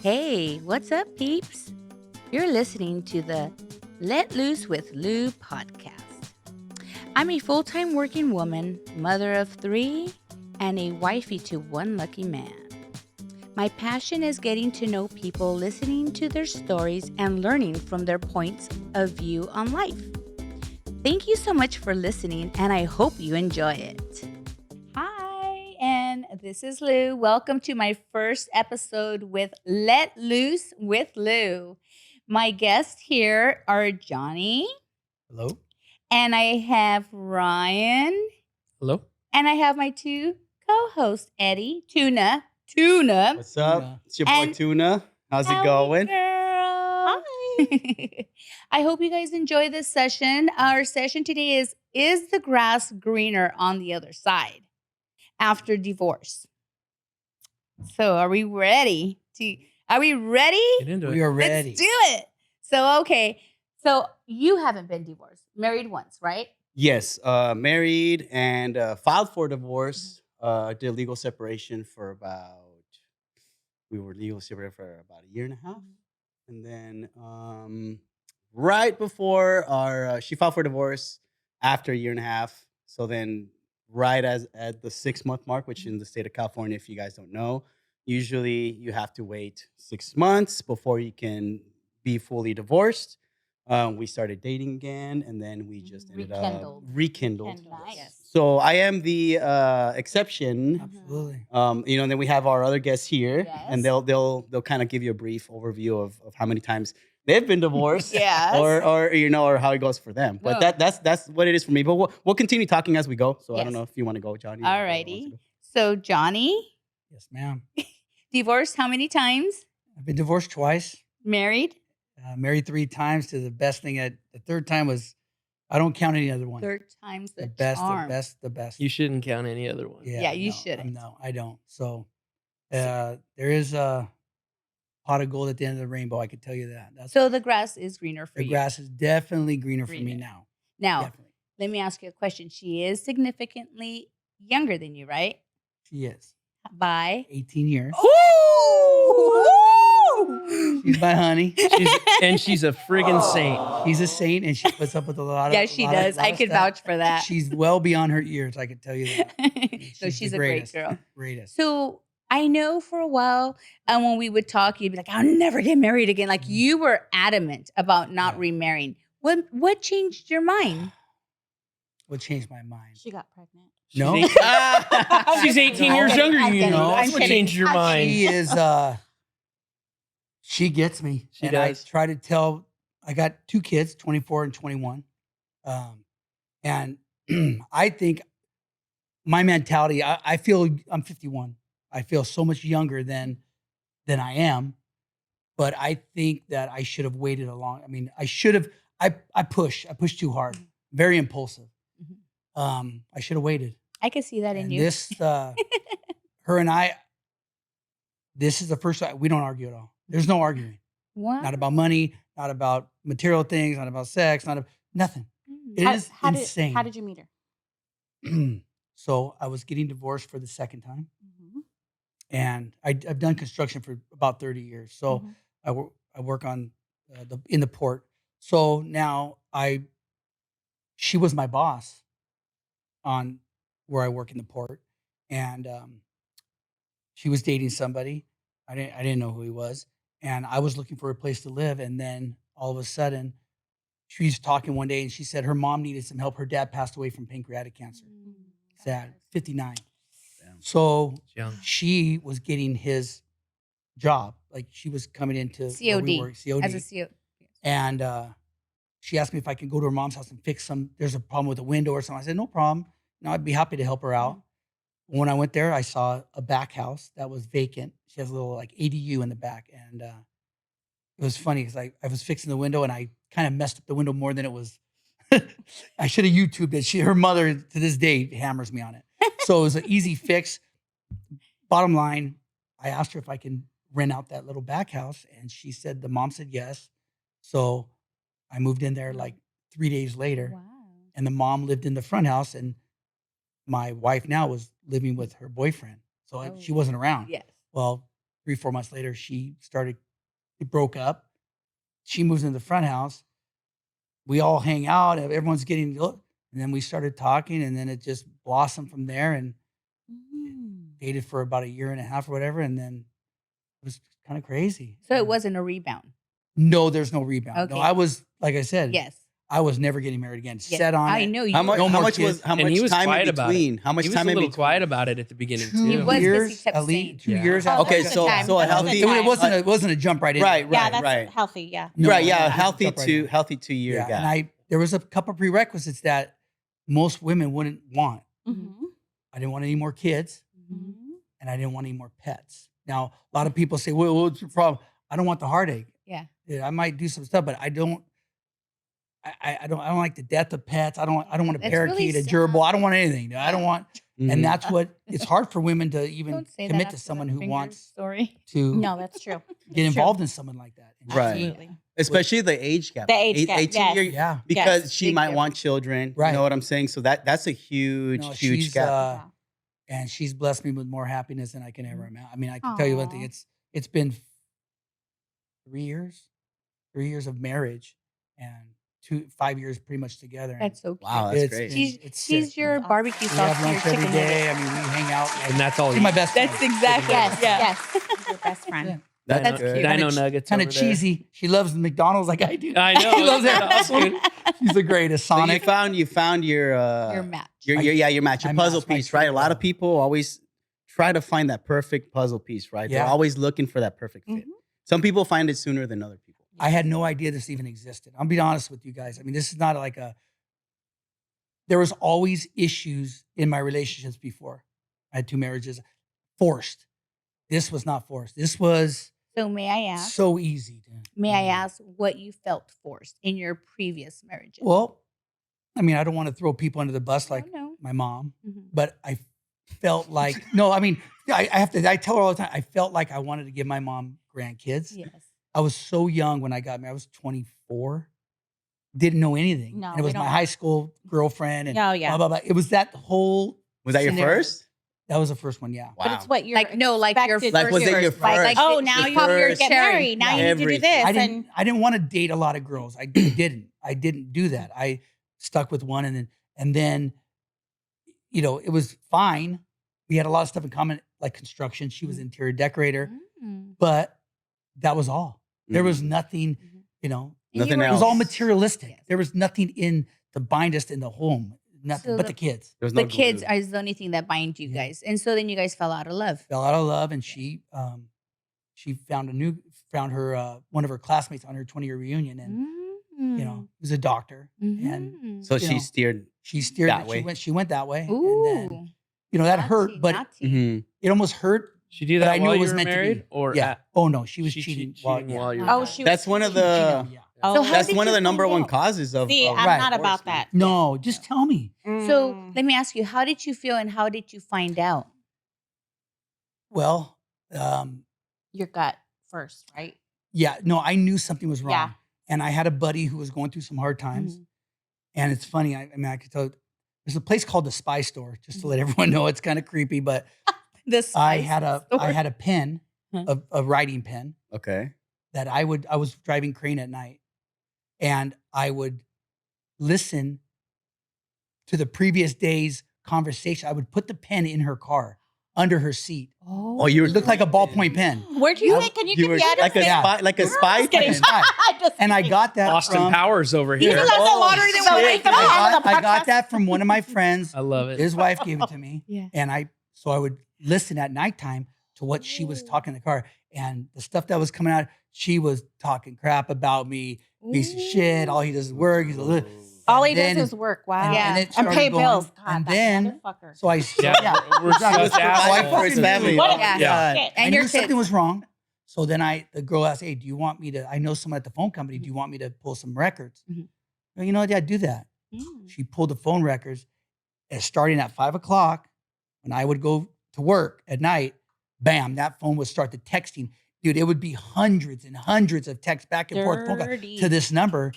Hey, what's up, peeps? You're listening to the Let Loose with Lou podcast. I'm a full time working woman, mother of 3, and a wifey to one lucky man. My passion is getting to know people, listening to their stories, and learning from their points of view on life. Thank you so much for listening, and I hope you enjoy it. Hi, and this is Lou. Welcome to my first episode with Let Loose with Lou. My guests here are Johnny, Hello. and I have Ryan, Hello. and I have my 2 co-hosts, Eddie, Tuna. What's up? Tuna. It's your boy And Tuna. How's it Howdy, going? girl. Hi. I hope you guys enjoy this session. Our session today is the grass greener on the other side after divorce? So are we ready? Are we ready? Get into We it. are ready. Let's do it. So, okay. So you haven't been divorced. Married once, right? Yes, married and filed for divorce. Did legal separation for we were legal separated for about a year and a half. And then right before she filed for divorce after a year and a half. So then right at the 6-month mark, which in the state of California, if you guys don't know, usually you have to wait 6 months before you can be fully divorced. We started dating again, and then we just ended up rekindled. Nice. So I am the exception. Absolutely. And then we have our other guests here, and Yes. they'll kind of give you a brief overview of how many times they've been divorced, Yes. or how it goes for them. But No. that's what it is for me. But we'll continue talking as we go. So I Yes. don't know if you want to go, Johnny. or whoever wants to Alrighty. go. So Johnny, Yes, ma'am. divorced how many times? I've been divorced twice. Married? Married 3 times. To the best thing. The third time was, I don't count any other one. Third time's the best, charm. the best. You shouldn't count any other one. Yeah, you no, shouldn't. No, I don't. So there is a pot of gold at the end of the rainbow. I can tell you that. That's So the grass is greener for the you. grass is definitely greener for me Greener. now. Now, Definitely. let me ask you a question. She is significantly younger than you, right? She is By 18 years. Oh! She's my honey. She's a friggin' saint. She's a saint, and she puts up with a lot of. Yeah, she does. I could stuff. vouch for that. She's well beyond her years. I can tell you that. So she's the a great greatest. girl. Greatest. So I know for a while, when we would talk, you'd be like, "I'll never get married again." Like you were adamant about not Yeah. remarrying. What changed your mind? What changed my mind? She got pregnant. No. She's 18 years I'm younger kidding. than you. I'm know. That's what kidding. changed your mind. She is. She gets me. She and does. I try to tell. I got 2 kids, 24 and 21, and I think my mentality. I feel I'm 51. I feel so much younger than I am, but I think that I should have waited I mean, I should have. I pushed too hard. Very impulsive. I should have waited. I could see that in And you. this, her and I, this is the first time we don't argue at all. There's no arguing. What? Not about money, not about material things, not about sex, nothing. It is insane. How did you meet her? So I was getting divorced for the second time, Mm-hmm. and I've done construction for about 30 years. So Mhm. I work on in the port. So now she was my boss on where I work in the port, and she was dating somebody. I didn't know who he was, and I was looking for a place to live. And then all of a sudden, she's talking one day, and she said her mom needed some help. Her dad passed away from pancreatic cancer. Sad, 59. Damn. So Young. she was getting his job, like she was coming into where COD. we work, COD. As a CO. And she asked me if I could go to her mom's house and fix there's a problem with a window or something. I said, no problem. No, I'd be happy to help her out. When I went there, I saw a back house that was vacant. She has a little like ADU in the back. And it was funny because I was fixing the window and I kind of messed up the window more than it was. I should have YouTubed it. Her mother to this day hammers me on it. So it was an easy fix. Bottom line, I asked her if I can rent out that little back house. And she said, the mom said yes. So I moved in there like 3 days later. Wow. And the mom lived in the front house, and my wife now was living with her boyfriend. So she Oh. wasn't around. Yes. Well, 3-4 months later, it broke up. She moves into the front house. We all hang out. Everyone's getting, and then we started talking, and then it just blossomed from there, and dated for about a year and a half or whatever, and then it was kind of crazy. So it wasn't a rebound. No, there's no rebound. No, Okay. I was, like I said, Yes. I was never getting married again. Yes. Set on I it. know you. How much? No How more much kids. How And much he was time quiet in about it. between? How much He was time a in little between? quiet about it at the beginning 2 He too. was 'cause he years kept at saying- least. 2 Yeah. years. Oh, after Okay, I got so time. so a That's healthy. the time. it wasn't a jump right in. Right, Yeah, right, that's right. healthy. Yeah. No, Right, yeah, it wasn't a healthy jump right in. healthy 2-year Yeah, gap. and there was a couple prerequisites that most women wouldn't want. Mm-hmm. I didn't want any more kids, Mhm. and I didn't want any more pets. Now, a lot of people say, "Well, what's your problem?" I don't want the heartache. Yeah. I might do some stuff, but I don't. I don't like the death of pets. I don't want a That's really parakeet, a sad. gerbil. I don't want anything. I don't want, Mhm. and that's what it's hard for women to even Don't say that commit to after someone that who finger wants story. to No, that's true. get It's true. involved in someone like that. And Right. Absolutely. Especially the age gap. The age gap, 18 yes. year, Yeah. because Yes, she big might difference. want children. You Right. know what I'm saying? So that's a huge, No, huge she's, gap. Yeah. And she's blessed me with more happiness than I can ever imagine. I mean, I can tell you one thing. Aw. It's been 3 years of marriage, and 5 years pretty much together. and That's so cute. Wow, that's it's great. been- it's She's sick. your That's barbecue We sauce have for your lunch every chicken day. nuggets. I mean, we hang out. And that's all She's you my eat. best friend. That's exactly Yes. yeah. Yes. Your best friend. That's Dino, good. cute. Dino nuggets. Kind of over there. cheesy. She loves McDonald's like I do. I know. She loves That's that. awesome. She's the greatest. So Sonic. you found your Your match. your match, your my puzzle match, my piece, right? A lot of true people always try to find that perfect puzzle piece, right? They're Yeah. always looking for that perfect fit. Mhm. Some people find it sooner than other people. I had no idea this even existed. I'll be honest with you guys. I mean, this is not like there was always issues in my relationships before. I had 2 marriages. Forced. This was not forced. This was So may I ask? so easy. May I ask what you felt forced in your previous marriages? Well, I mean, I don't want to throw people under the bus like no. my mom, Mhm. but I felt like, no, I mean, I tell her all the time, I felt like I wanted to give my mom grandkids. Yes. I was so young when I got married. I was 24. Didn't know anything. No, and it we was my don't- high school girlfriend and Oh, yeah. blah, blah, blah. It was that whole, Was that your scenario. first? That was the first one, yeah. Wow. But it's what you're Like no, like your expected Like, to was it do. your Like, first? Oh, Your now you're first- get married. Now you need to do Everything. this. I And didn't want to date a lot of girls. I didn't. I didn't do that. I stuck with one, and then, it was fine. We had a lot of stuff in common, like construction. She was an interior decorator, Mm. but that was all. There was Mhm. nothing, Mhm. you know. And you Nothing were- It was all else. materialistic. Yes. There was nothing to bind us in the home. Nothing So but the- the kids. There was no The kids glue. is the only thing that bind you Yeah. guys, and so then you guys fell out of love. Fell out of love, and she found her one of her classmates on her 20-year reunion, and Mm. he was a doctor, and Mhm. So you she know, steered. she steered. That way. She went that way, and Ooh, then that hurt, naughty, but naughty. Mhm. it almost hurt. She do But that I knew while it you was were meant to be. married, or Yeah. at- Oh no, she was she cheating. cheating yeah. while you were Oh, married. she That's one of Cheating, the. yeah. oh, So how That's did one of you the number find one out? causes of. See, of I'm Right. not divorce, about man. that. No, just tell me. So Mm. let me ask you, how did you feel, and how did you find out? Well, Your gut first, right? yeah, no, I knew something was wrong, Yeah. and I had a buddy who was going through some hard times, and it's funny. I mean, I could tell. There's a place called the Spy Store, just to let everyone know. It's kind of creepy, but This I had a pen, Huh. a writing pen Okay. that I was driving crane at night, and I would listen to the previous day's conversation. I would put the pen in her car under her seat. Oh, you were It looked like a ballpoint pen. Where'd you get? Can you give were the address? like a Yeah. spy, like a spy. Just kidding. pen. And I got that Austin from, Powers over You here. love the Oh, lottery that will shit. make them out of the I got podcast. that from one of my friends. I love it. His wife gave it to me. Yeah. And I would listen at nighttime to what she was talking in the car. And the stuff that was coming out, she was talking crap about me, piece of shit. All he does is work. He's a little. All he And does then- is work. Wow. and- Yeah. and it And started pay going, bills. God, and that then, motherfucker. so I, Yeah, we're Exactly. such assholes. For his family. What a Yeah. piece Yeah. of shit. I And knew your something kids. was wrong. So then the girl asked, "Hey, do you want me to? I know someone at the phone company. Do you want me to pull some records?" Mhm. Well, you know what? Yeah, do that. Mm. She pulled the phone records, and starting at 5:00 when I would go to work at night. Bam! That phone would start the texting. dude, it would be hundreds and hundreds of texts back and forth phone calls Dirty. to this number.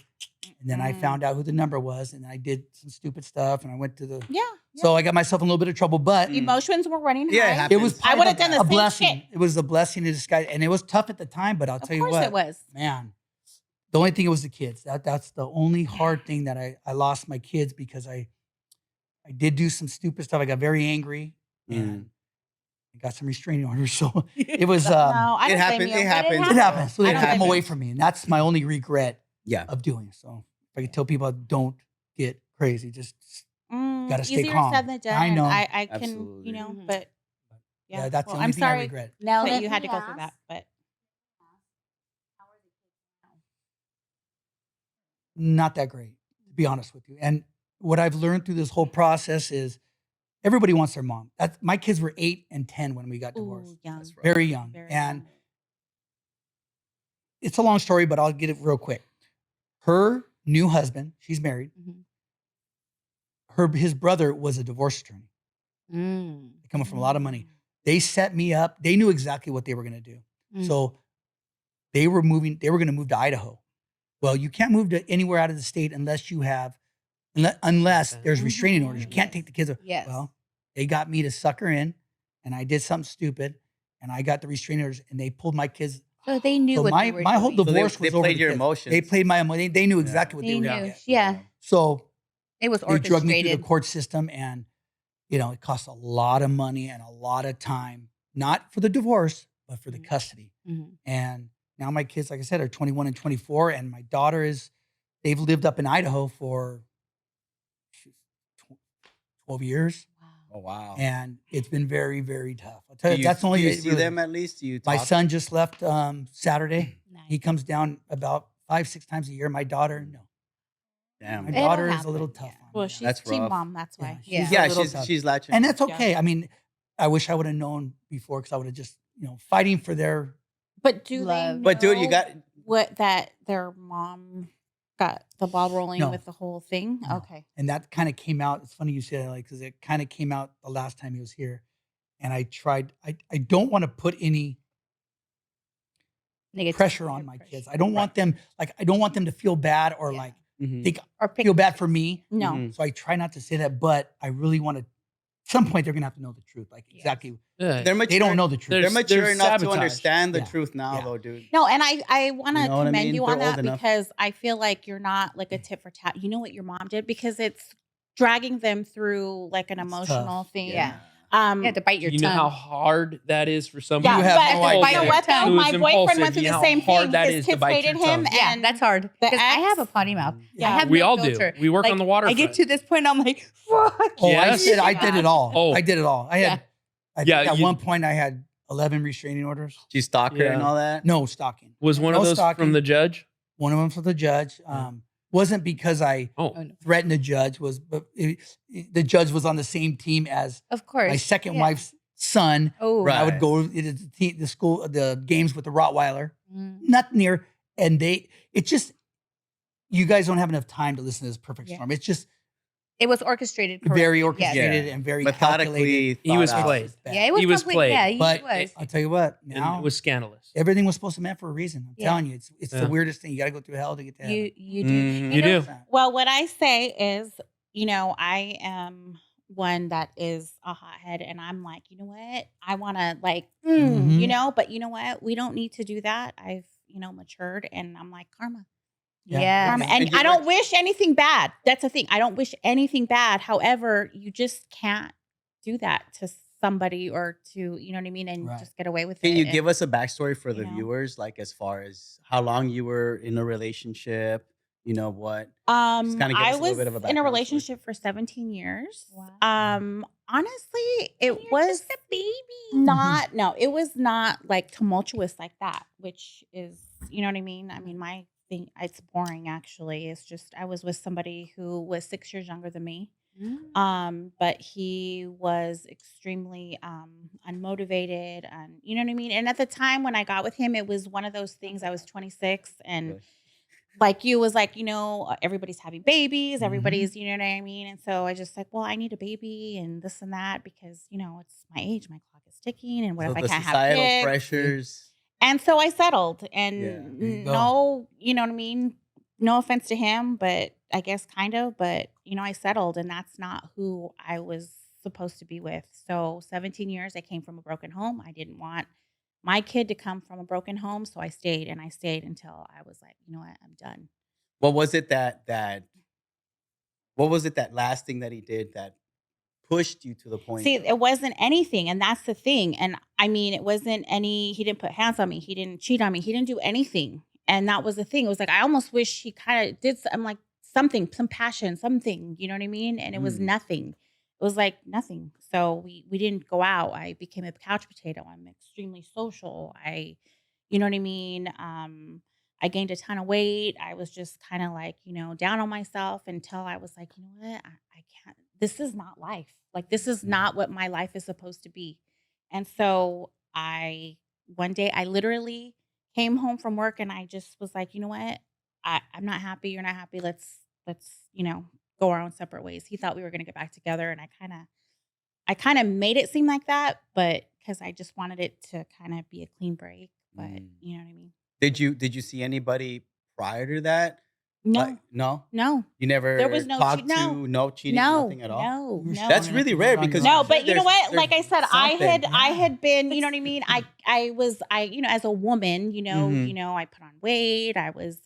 And then I Mm. found out who the number was, and I did some stupid stuff, and I went to the. Yeah. So I got myself in a little bit of trouble, but Emotions were running Yeah, it high. happens. it was I part would of have done the a same blessing. shit. It was a blessing in disguise, and it was tough at the time. But I'll Of tell you course what, it was. man, the only thing it was the kids. That's the only hard thing that I lost my kids because I did do some stupid stuff. I got very angry and I got some restraining orders. So it was No, I It don't happens. blame you. It happens. it happened. So I they don't took them blame away you. from me, and that's my only regret Yeah. of doing. So if I could tell people, don't get crazy. Just gotta stay Easier calm. said than done. I know. I can, Absolutely. Mm-hmm. But yeah, that's well, the only I'm thing I sorry, regret. Nell, that Let you had me to go through ask. that. But Not that great, to be honest with you. And what I've learned through this whole process is everybody wants their mom. My kids were 8 and 10 when we got divorced. ooh, young. That's rough. Very young. Very And young. it's a long story, but I'll get it real quick. Her new husband, she's married. Mhm. His brother was a divorce attorney, coming from a lot of money. They set me up. They knew exactly what they were going to do. Mm. So they were going to move to Idaho. Well, you can't move to anywhere out of the state unless there's restraining orders. You can't take the kids. Yes. Well, they got me to sucker in, and I did something stupid, and I got the restraining orders, and they pulled my kids. So they knew So what my they were whole doing. divorce they was over played the your kids. emotions. They played my emotions. They knew exactly what They they were knew. going to get. Yeah. So It was they drug me through the orchestrated. court system, and it cost a lot of money and a lot of time, not for the divorce, but for the custody. Mhm. And now my kids, like I said, are 21 and 24, and my daughter they've lived up in Idaho for 12 years, Oh wow. and it's been very, very tough. I'll tell Do you, you, that's the only do you it see really- them at least? Do you My talk? son just left Saturday. Nice. He comes down about 5-6 times a year. My daughter, no. Damn. My It'll daughter is a little happen, tough yeah. on Well, me. she's That's team rough. mom. That's Yeah, why. she's Yeah. a Yeah, little she's tough. she's latching. And that's Yeah. okay. I mean, I wish I would have known before because I would have just, fighting for their. But do Love. they? But dude, you know got what that their mom got the ball rolling No. with the whole thing. No. Okay. And that kind of came out. It's funny you say that, because it kind of came out the last time he was here. And I tried, I don't want to put any Negative pressure on my kids. I don't want them, I don't want them to feel bad or Yeah. Mhm. think, or pick feel bad for me. No. Mhm. So I try not to say that, but I really want to, at some point, they're going to have to know the truth. Like Yes. exactly. They're mature. They don't know the truth. They're There's- mature there's enough to sabotage. understand the Yeah. truth now, Yeah. though, dude. No, and I want to You know what I commend mean? you on They're old that enough. because I feel like you're not like a tit for tat. You know what your mom did, because it's dragging them through like an It's emotional tough. thing. Yeah. Um, You had to bite your You tongue. know how hard that is for somebody. yeah, You have but no you idea. know what though? Who is My boyfriend impulsive, went through you the know same how hard thing. that His is to kids bite dated your him, tongue. Yeah, and that's hard. the Because I have a ex- potty mouth. Yeah. I have We no all filter. do. We work Like, on the I waterfront. get to this point, I'm like, fuck. Oh, Yes. I did it all. Oh. I did it all. I had, I Yeah, think at you- one point I had 11 restraining orders. Do you stalk her and Yeah. all that? No stalking. Was one No of those stalking. from the judge? One of them for the judge. Wasn't because I Oh, Oh, no. threatened the judge. The judge was on the same team as Of course. my second Yeah. wife's son. Oh, Right. I would go to the games with the Rottweiler. Mm. Not near, and you guys don't have enough time to listen to this perfect Yeah. storm. It's just It was orchestrated correctly. very Yes. orchestrated Yeah. and very Methodically, calculated. He was thought out. played. It's bad. Yeah, it was He was complete- played. Yeah, he But was. I'll tell you what. and Now it was scandalous. everything was supposed to be meant for a reason. I'm Yeah. telling you, it's Yeah. the weirdest thing. You got to go through hell to get to heaven. You do. Mhm. You know, do. Well, what I say is, I am one that is a hothead, and I'm like, you know what? I want to Mhm. but you know what? We don't need to do that. I've, matured, and I'm like, karma. Yeah. Karma. Yeah. And And you I don't were- wish anything bad. That's the thing. I don't wish anything bad. However, you just can't do that to somebody or to, you know what I mean? And Right. just get away with it. Can you And- give us a backstory for the you know. viewers, like as far as how long you were in a relationship? You know what? Um, kinda give us I a little was bit of a in a background story. relationship for 17 years. Wow. Honestly, it You're was just a baby. not, no, it was not like tumultuous like that, which is, you know what I mean? I mean, my thing, it's boring actually. It's just, I was with somebody who was 6 years younger than me. But he was extremely unmotivated, and you know what I mean? And at the time when I got with him, it was one of those things. I was 26, and Okay. like you was like, everybody's having babies, Mhm. everybody's, you know what I mean? And so I just like, well, I need a baby and this and that because, it's my age, my clock is ticking, and what So if I the can't have societal kids? pressures. And so I settled, Yeah, there and you go. no, you know what I mean? No offense to him, but I guess kind of, but I settled, and that's not who I was supposed to be with. So 17 years, I came from a broken home. I didn't want my kid to come from a broken home, so I stayed, and I stayed until I was like, you know what, I'm done. What was it what was it that last thing that he did that pushed you to the point See, of it wasn't anything, and that's the thing. And I mean, it wasn't any. He didn't put hands on me. He didn't cheat on me. He didn't do anything, and that was the thing. It was like I almost wish he kind of did. I'm like something, some passion, something. You know what I mean? And it was Mm. nothing. It was like nothing. So we didn't go out. I became a couch potato. I'm extremely social. You know what I mean? I gained a ton of weight. I was just kind of like, down on myself until I was like, you know what? I can't, this is not life. Like, this is Mm. not what my life is supposed to be. And so one day, I literally came home from work and I just was like, you know what? I'm not happy. You're not happy. Let's go our own separate ways. He thought we were going to get back together. And I kind of made it seem like that, but because I just wanted it to kind of be a clean break. But Mm. you know what I mean? Did you see anybody prior to that? No, Like, no? no, You there never was no talked no, to no cheating, no, nothing at all? no, You were no. That's strong really enough to rare put it on because your No, own. but you know what? Like I said, I something. had been, you know Yeah. what I mean? I as a woman, Mhm. I put on weight. I was,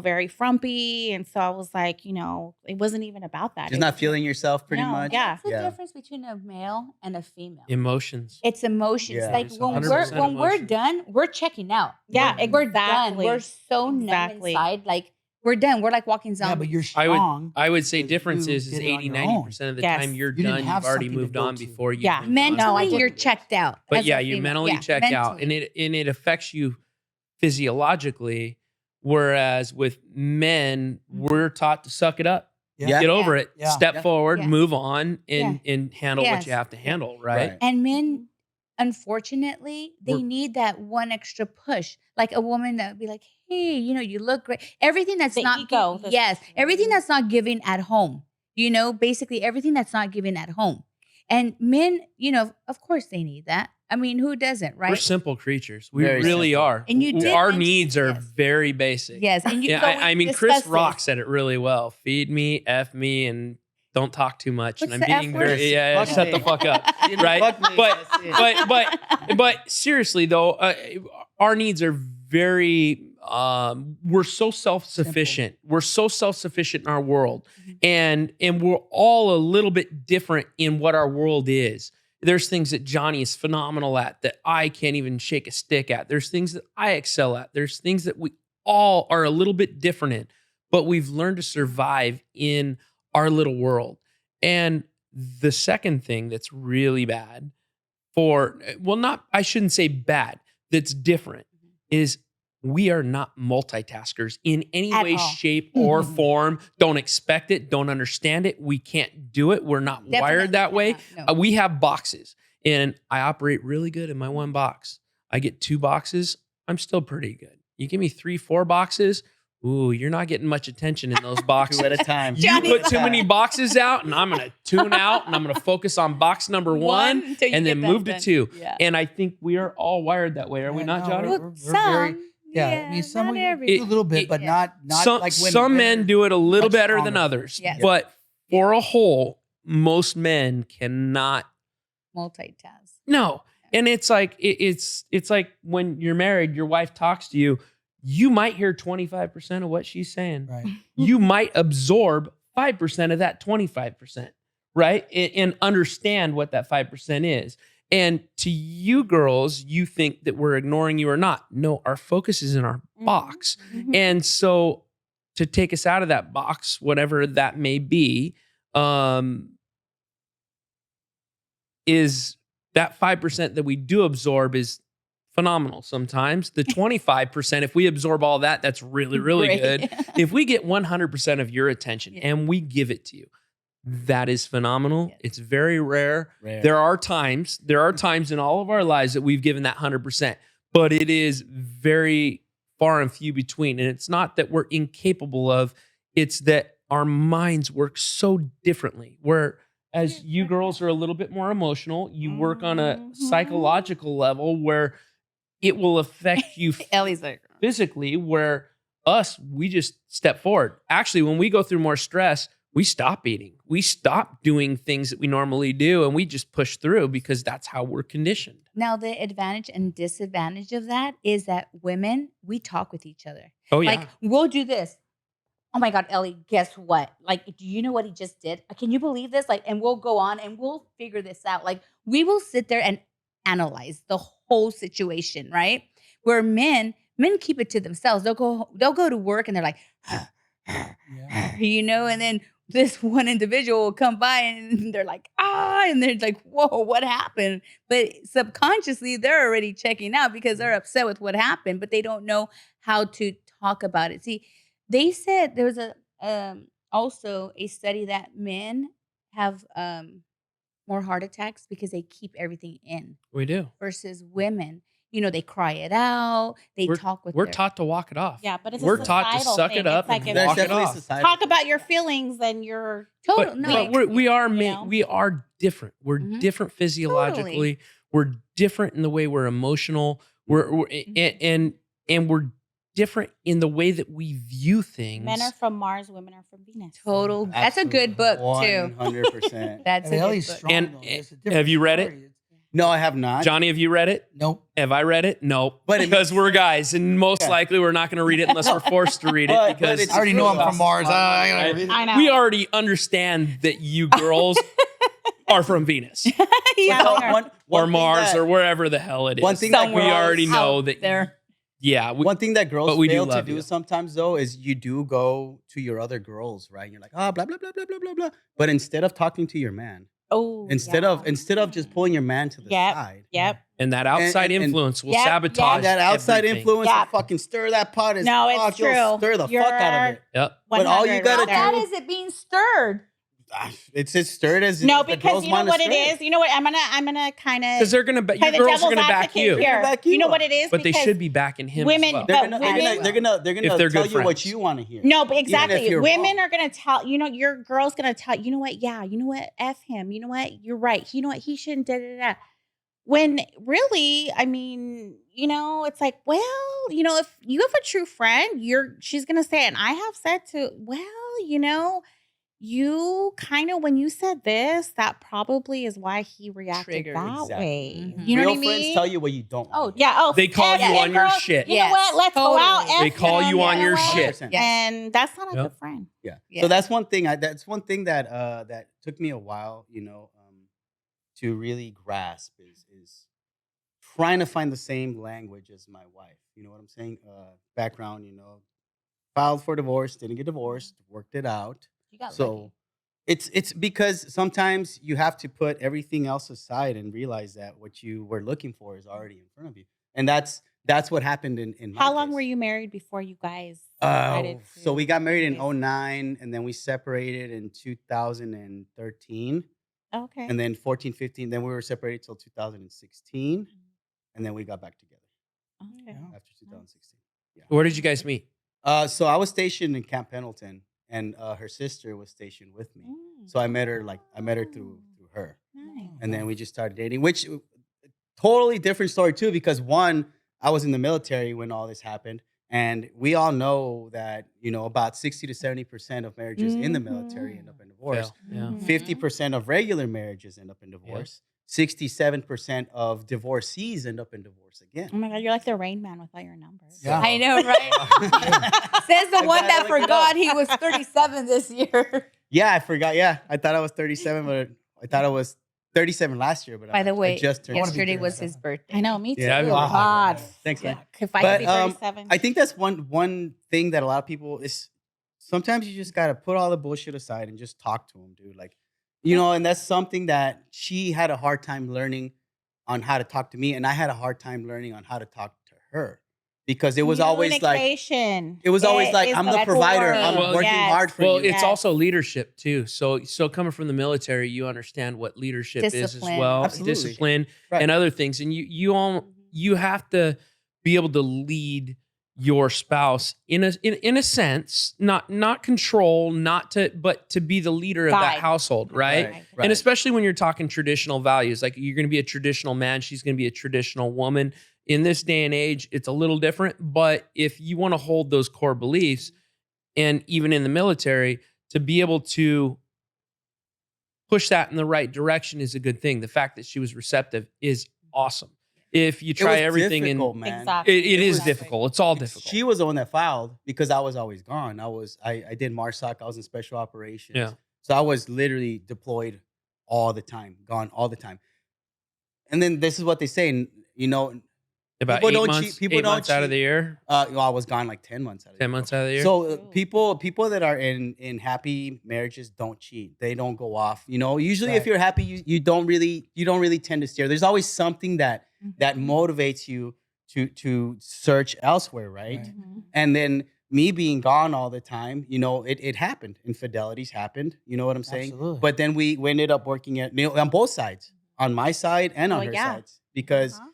very frumpy. And so I was like, it wasn't even about that. Just It not was feeling yourself pretty No, much? yeah. What's the Yeah. difference between a male and a female? Emotions. It's emotions. Yeah. Like It's when 100% we're emotions. done, we're checking out. Yeah, We're done. exactly. We're so numb Exactly. inside. Like we're done. We're like walking Yeah, zombies. but you're I would strong. I would say because difference you is did it on 80, your 90% of the time Yes. you're You didn't done. have You've already something to moved go on to. before you Yeah. moved on. Mentally, I get you're it. checked out. But as a yeah, you female. mentally Yeah, check out, and mentally. it affects you physiologically. Whereas with men, we're taught to suck it up, Yeah. get over it, Yeah. step Yeah. forward, Yeah. move on, and handle what you Yes. have to handle. Right? Right. And men, unfortunately, they We're- need that one extra push. Like a woman that would be like, hey, you look great. Everything that's The not ego, yes, everything that's not given at home. Basically everything that's not given at home. And men, of course they need that. I mean, who doesn't, We're right? simple creatures. We Very really simple. are. And you did Our mention- needs are yes. very basic. Yes, and Yeah, so I we mean, Chris discussed Rock this. said it really well. Feed me, F me, and don't talk too much. What's and I'm the F being word? very Fuck shut the me. fuck up. You know, Right? fuck me, But- that's it. But seriously though, our needs are very we're so self-sufficient. We're so self-sufficient in our world. Mhm. And we're all a little bit different in what our world is. There's things that Johnny is phenomenal at that I can't even shake a stick at. There's things that I excel at. There's things that we all are a little bit different in, but we've learned to survive in our little world. And the second thing that's really bad I shouldn't say bad, that's different is we are not multitaskers in any At way, all. shape, or form. Don't expect it. Don't understand it. We can't do it. We're not Definitely wired that way. cannot, no. We have boxes, and I operate really good in my one box. I get 2 boxes. I'm still pretty good. You give me 3, 4 boxes. Ooh, you're not getting much attention in those boxes. 2 at a time. You Johnny- put too many boxes out, and I'm going to tune out, and I'm going to focus on box number 1, until you and then get that move to done. 2. Yeah. And I think we are all wired that way. Are we Yeah, not, no, Johnny? we're- Well, we're very- some. Yeah, I mean, some not we every. do a little bit, but yeah. not some like women. some men Women do it a little much better than stronger. others. Yes. But for a whole, most men cannot. Multitask. No. And it's like it's like when you're married, your wife talks to you, you might hear 25% of what she's saying. Right. You might absorb 5% of that 25%, right? And understand what that 5% is. And to you girls, you think that we're ignoring you or not. No, our focus is in our box. Mhm. And so to take us out of that box, whatever that may be, is that 5% that we do absorb is phenomenal sometimes. The 25%, if we absorb all that, that's really, really Great. good. If we get 100% of your attention Yeah. and we give it to you, that is phenomenal. Yes. It's very rare. Rare. There are times in all of our lives that we've given that 100%, but it is very far and few between. And it's not that we're incapable of, it's that our minds work so differently. Whereas you girls are a little bit more emotional, you work on a Mhm. psychological level where it will affect you Ellie's like, physically, where us, we just step forward. Actually, when we go through more stress, we stop eating. We stop doing things that we normally do, and we just push through because that's how we're conditioned. now the advantage and disadvantage of that is that women, we talk with each other. Oh, yeah. Like, we'll do this. Oh my God, Ellie, guess what? Like, do you know what he just did? Can you believe this? Like, and we'll go on and we'll figure this out. Like, we will sit there and analyze the whole situation, right? Where men keep it to themselves. They'll go to work and they're like, Yeah. you know, and then this one individual will come by and they're like, and they're like, whoa, what happened? But subconsciously, they're already checking out because they're upset with what happened, but they don't know how to talk about it. See, they said there was also a study that men have more heart attacks because they keep everything in We do. versus women. You know, they cry it out. They talk with We're their- taught to walk it off. Yeah, but it's a we're taught to societal suck thing. it up It's like and if- There's walk it definitely off. society. talk about your feelings, then you're Total, But, no. but we are you know? we are different. We're Mhm. different physiologically. Totally. We're different in the way we're emotional. We're Mhm. and we're different in the way that we view things. men are from Mars, women are from Venus. Total. That's a good book too. 100%. That's a good Ellie's book. strong. And- though. It's a have different you read it? story. No, I have not. Johnny, have you read it? Nope. Have I read it? No, But it because makes we're sense. guys, and most Yeah. likely we're not going to read it unless we're forced to read it. But Because it's I already know I'm true. from Mars. I gotta Right. read it. I know. we already understand that you girls are from Venus yeah, we Well, are. one or thing Mars that- or wherever the hell it is. One thing that we girls already know out that. there. Yeah, One thing that girls but we do fail to love do you. sometimes though is you do go to your other girls, right? You're like, blah blah blah blah blah blah blah. But instead of talking to your man, Oh, instead yeah. of just pulling your man to the Yep. side, Yep. and that outside and- influence will Yep, sabotage yep. that outside everything. influence Yeah. will fucking stir that pot. As No, it's fuck. You'll true. Stir the You're- fuck out of it. Yep. But all you 100 gotta How right do- there. bad is it being stirred? It's as stirred as No, the because girls you know wanna what stir it is. You know what? I'm gonna kind Because of they're gonna your play the girls are devil's gonna back advocate you, They're here. gonna back You you know up. what it is? but they Because should be backing him women- as well. but They're gonna women- they're gonna If they're tell good you what friends. you want to hear. No, but Even if exactly. you're Women wrong. are gonna tell you know your girl's gonna tell you know what? Yeah, you know what? F him. You know what? You're right. You know what? He shouldn't. Da da da. When really, I mean, you know, it's like, well, you know, if you have a true friend, she's gonna say, it. And I have said to, well, you know, you kind of when you said this, that probably is why he reacted Triggered. that Exactly. way. Mhm. You know Real what I mean? friends tell you what you don't. Oh, wanna hear. Yeah. Oh, They call F you him, on your girl. shit. You Yes, know what? Let's go out. totally. F They call him, you on know your what? shit. Yes. And that's not a Yep. good friend. Yeah. Yeah. So that's one thing. That's one thing that that took me a while, to really grasp is trying to find the same language as my wife. You know what I'm saying? Background. Filed for divorce, didn't get divorced, worked it out. You got So lucky. it's because sometimes you have to put everything else aside and realize that what you were looking for is already in front of you, and that's what happened in my How long case. were you married before you guys decided to? So we got married in Okay. 2009, and then we separated in 2013, Okay. and then 14, 15. Then we were separated till 2016, and then we got back together Okay. Yeah. after 2016. Where did you guys meet? So I was stationed in Camp Pendleton, and her sister was stationed with me. So I met her through her, Nice. and then we just started dating. Which totally different story too, because one, I was in the military when all this happened, and we all know that about 60 to 70% of marriages in the military end up in divorce. Fail. Yeah. Mhm. 50% of regular marriages end up in divorce. 67% of divorcees end up in divorce again. Oh my God, you're like the Rain Man with all your numbers. Yeah. I know, right? Says the I one gotta that look it forgot up. he was 37 this year. Yeah, I forgot. Yeah, I thought I was 37, but I thought I was 37 last year. But By the way, I just turned. wanna be yesterday was 37. his birthday. I know, me too. Yeah. Yeah, Wow. God. Thanks, man. If I But, could be 37. I think that's one thing that a lot of people is. Sometimes you just gotta put all the bullshit aside and just talk to them, dude. Like, and that's something that she had a hard time learning on how to talk to me, and I had a hard time learning on how to talk to her because it was always like Communication. it was always like is I'm the provider. I'm core. working Yes. hard for Well, you. it's Yes. also leadership too. So coming from the military, you understand what leadership is as Discipline. well, Absolutely. discipline Right. and other things. And you have to be able to lead your spouse in a sense, not control, but to be the leader of that Guide. household, right? Right. And especially when you're talking traditional values, like you're going to be a traditional man, she's going to be a traditional woman. In this day and age, it's a little different. But if you want to hold those core beliefs, and even in the military, to be able to push that in the right direction is a good thing. The fact that she was receptive is awesome. If you It try was everything difficult, and man. Exactly. it is was- difficult. It's all difficult. She was the one that filed because I was always gone. I did MARSOC. I was in special operations. Yeah. So I was literally deployed all the time, gone all the time. And then this is what they say, you know, About people 8 don't months, cheat- people 8 don't months out of cheat. the year, well, I was gone like 10 months out of 10 the year. months out of the year. So Ooh. people that are in happy marriages don't cheat. They don't go off. You know, usually if Right. you're happy, you don't really tend to steer. There's always something that motivates you to search elsewhere, right? Right. Mhm. And then me being gone all the time, you know, it happened. Infidelities happened. You know what I'm saying? Absolutely. But then we ended up working at, you know, on both sides, on my side and on Oh, her yeah. sides, because Uh-huh.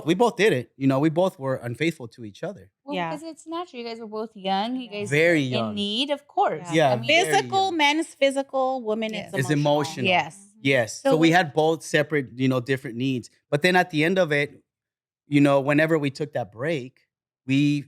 we both did it. You know, we both were unfaithful to each other. Well, Yeah. because it's natural. You guys were both young. You guys Very in young. need, of course. Yeah, I mean, very Physical, young. man is physical, woman Yes. is It's emotional. emotional. yes. Yes. So So we when- had both separate, you know, different needs. But then at the end of it, you know, whenever we took that break, we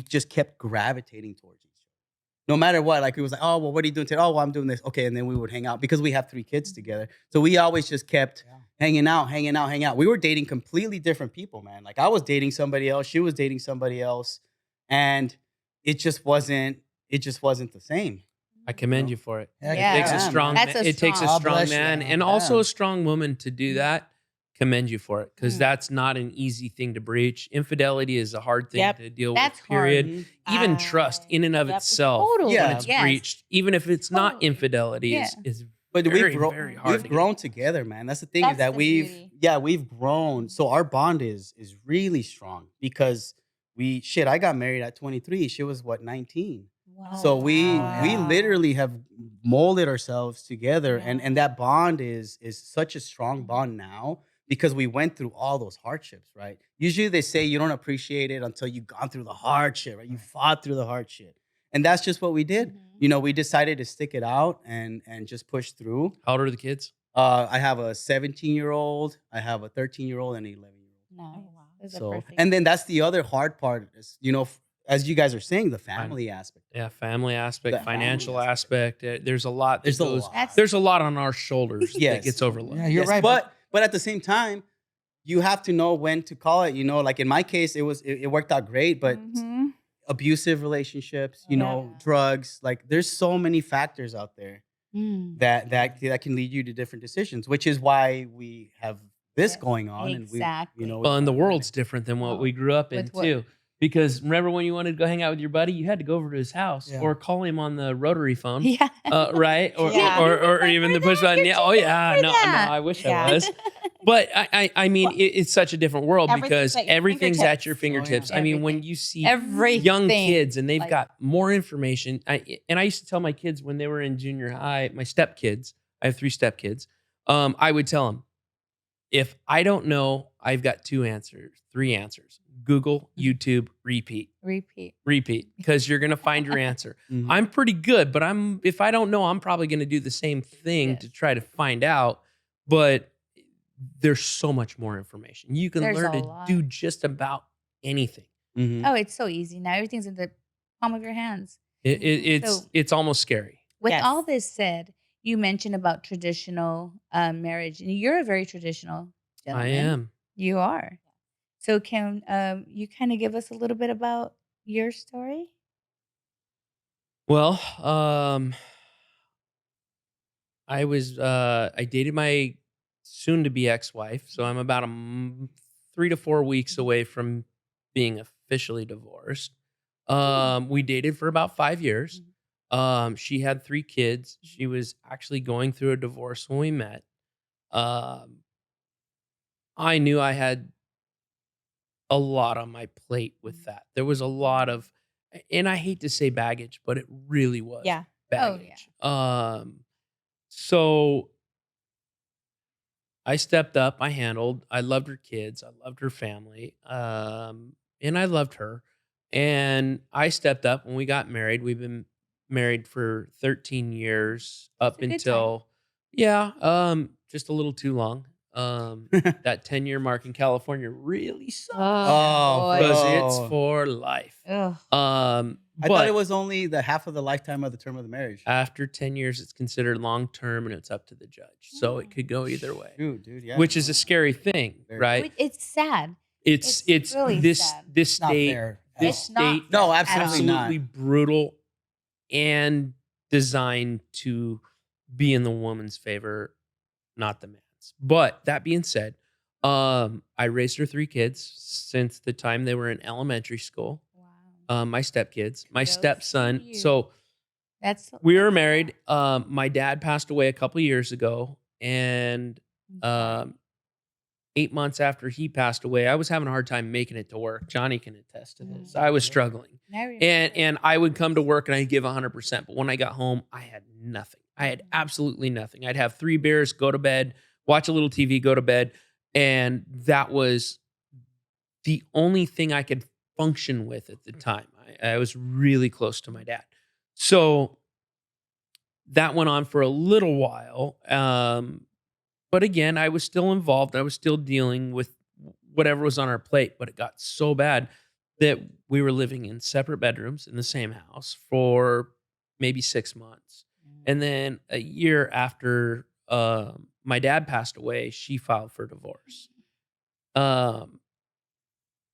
just kept gravitating towards each other. No matter what, like it was like, oh, well, what are you doing today? Oh, well, I'm doing this. Okay, and then we would hang out because we have 3 kids together. So we always just kept Yeah. hanging out. We were dating completely different people, man. Like I was dating somebody else, she was dating somebody else, and it just wasn't the same. I commend know? you for it. Heck Yeah. It takes a Yeah, strong man. That's a it takes a strong- God strong bless you, man man. and also Yeah. a strong woman to do that. Commend you for it, because Mm. that's not an easy thing to breach. Infidelity is a hard thing Yep. to deal That's with, hard. period. Mhm. Even trust in and of Yep. itself, Totally. Yeah. when it's Yes. breached, even if it's not Totally. infidelity, Yeah. is But very, we've very hard. we've to grown get. together, man. That's the thing, That's is that the we've beauty. we've grown. So our bond is really strong because I got married at 23. She was what, 19. Wow. So we wow. literally have molded ourselves together, Yeah. and that bond is such a strong bond now because we went through all those hardships, right? Usually they say you don't appreciate it until you've gone through the hardship, right? You fought through the hardship. And that's just what we did. Mhm. You know, we decided to stick it out and just push through. How old are the kids? I have a 17-year-old, I have a 13-year-old, and an 11-year-old. Nice. Oh, wow. Those are So, perfect. and then that's the other hard part is, you know, as you guys are saying, the family aspect. Yeah, family aspect, The family financial aspect. aspect. There's a lot. That There's a goes, lot. That's- There's a lot on our shoulders that Yes. gets overlooked. Yeah, you're Yes, right. but at the same time, you have to know when to call it. You know, like in my case, it worked out great, but Mhm. abusive relationships, you Yeah. know, drugs, like there's so many factors out there Mm. that can lead you to different decisions, which is why we have this Yes, going on. And exactly. we, you know, Well, and the world's different than what Oh, we grew up in with what? too. Because remember when you wanted to go hang out with your buddy, you had to go over to his house Yeah. or call him on the rotary phone, Yeah. right? Or, Yeah. or even the push button. Yeah. Oh yeah. remember No, that. I wish Yeah. I was. But I mean, Well, it's such a different world everything's because at your everything's at your fingertips. fingertips. Oh, yeah. I mean, when Everything. you see Everything. young kids and they've Like- got more information. And I used to tell my kids when they were in junior high, my stepkids, I have 3 stepkids. I would tell them, if I don't know, I've got 3 answers. Google, YouTube, repeat, because you're going to find your answer. Mhm. I'm pretty good, but if I don't know, I'm probably going to do the same thing Yes. to try to find out. But there's so much more information. You can There's learn a to lot. do just about anything. Mhm. Oh, it's so easy now. Everything's in the palm of your hands. It's So- it's almost scary. With Yes. all this said, you mentioned about traditional marriage, and you're a very traditional gentleman. I am. You are. So can you kind of give us a little bit about your story? Well, I dated my soon to be ex-wife, so I'm about 3 to 4 weeks away from being officially divorced. We dated for about 5 years. She had 3 kids. She was actually going through a divorce when we met. I knew I had a lot on my plate with that. There was a lot of, and I hate to say baggage, but it really was Yeah. Oh, baggage. So I stepped up, I handled, I loved her kids, I loved her family, and I loved her. And I stepped up when we got married. We've been married for 13 years up That's a good until, just a little too long. That 10-year mark in California really sucks Oh, because boy. it's for life. Ugh. I But thought it was only the half of the lifetime of the term of the marriage. after 10 years, it's considered long term and it's up to the judge. So it could go either way, Dude, yeah. which is a scary thing, Very right? It's sad. It's it's really this sad. this It's not state fair. this It's not state No, fair absolutely at all. not. absolutely brutal and designed to be in the woman's favor, not the man's. But that being said, I raised her 3 kids since the time they were in elementary school. Wow. My stepkids, my Kudos to stepson. you. So That's we were married. My dad passed away a couple years ago, and 8 months after he passed away, I was having a hard time making it to work. Johnny can attest to this. I was struggling. And I would come to work and I'd give 100%. But when I got home, I had nothing. I had absolutely nothing. I'd have 3 beers, go to bed, watch a little TV, go to bed. And that was the only thing I could function with at the time. I was really close to my dad. So that went on for a little while. But again, I was still involved. I was still dealing with whatever was on our plate. But it got so bad that we were living in separate bedrooms in the same house for maybe 6 months. And then a year after my dad passed away, she filed for divorce.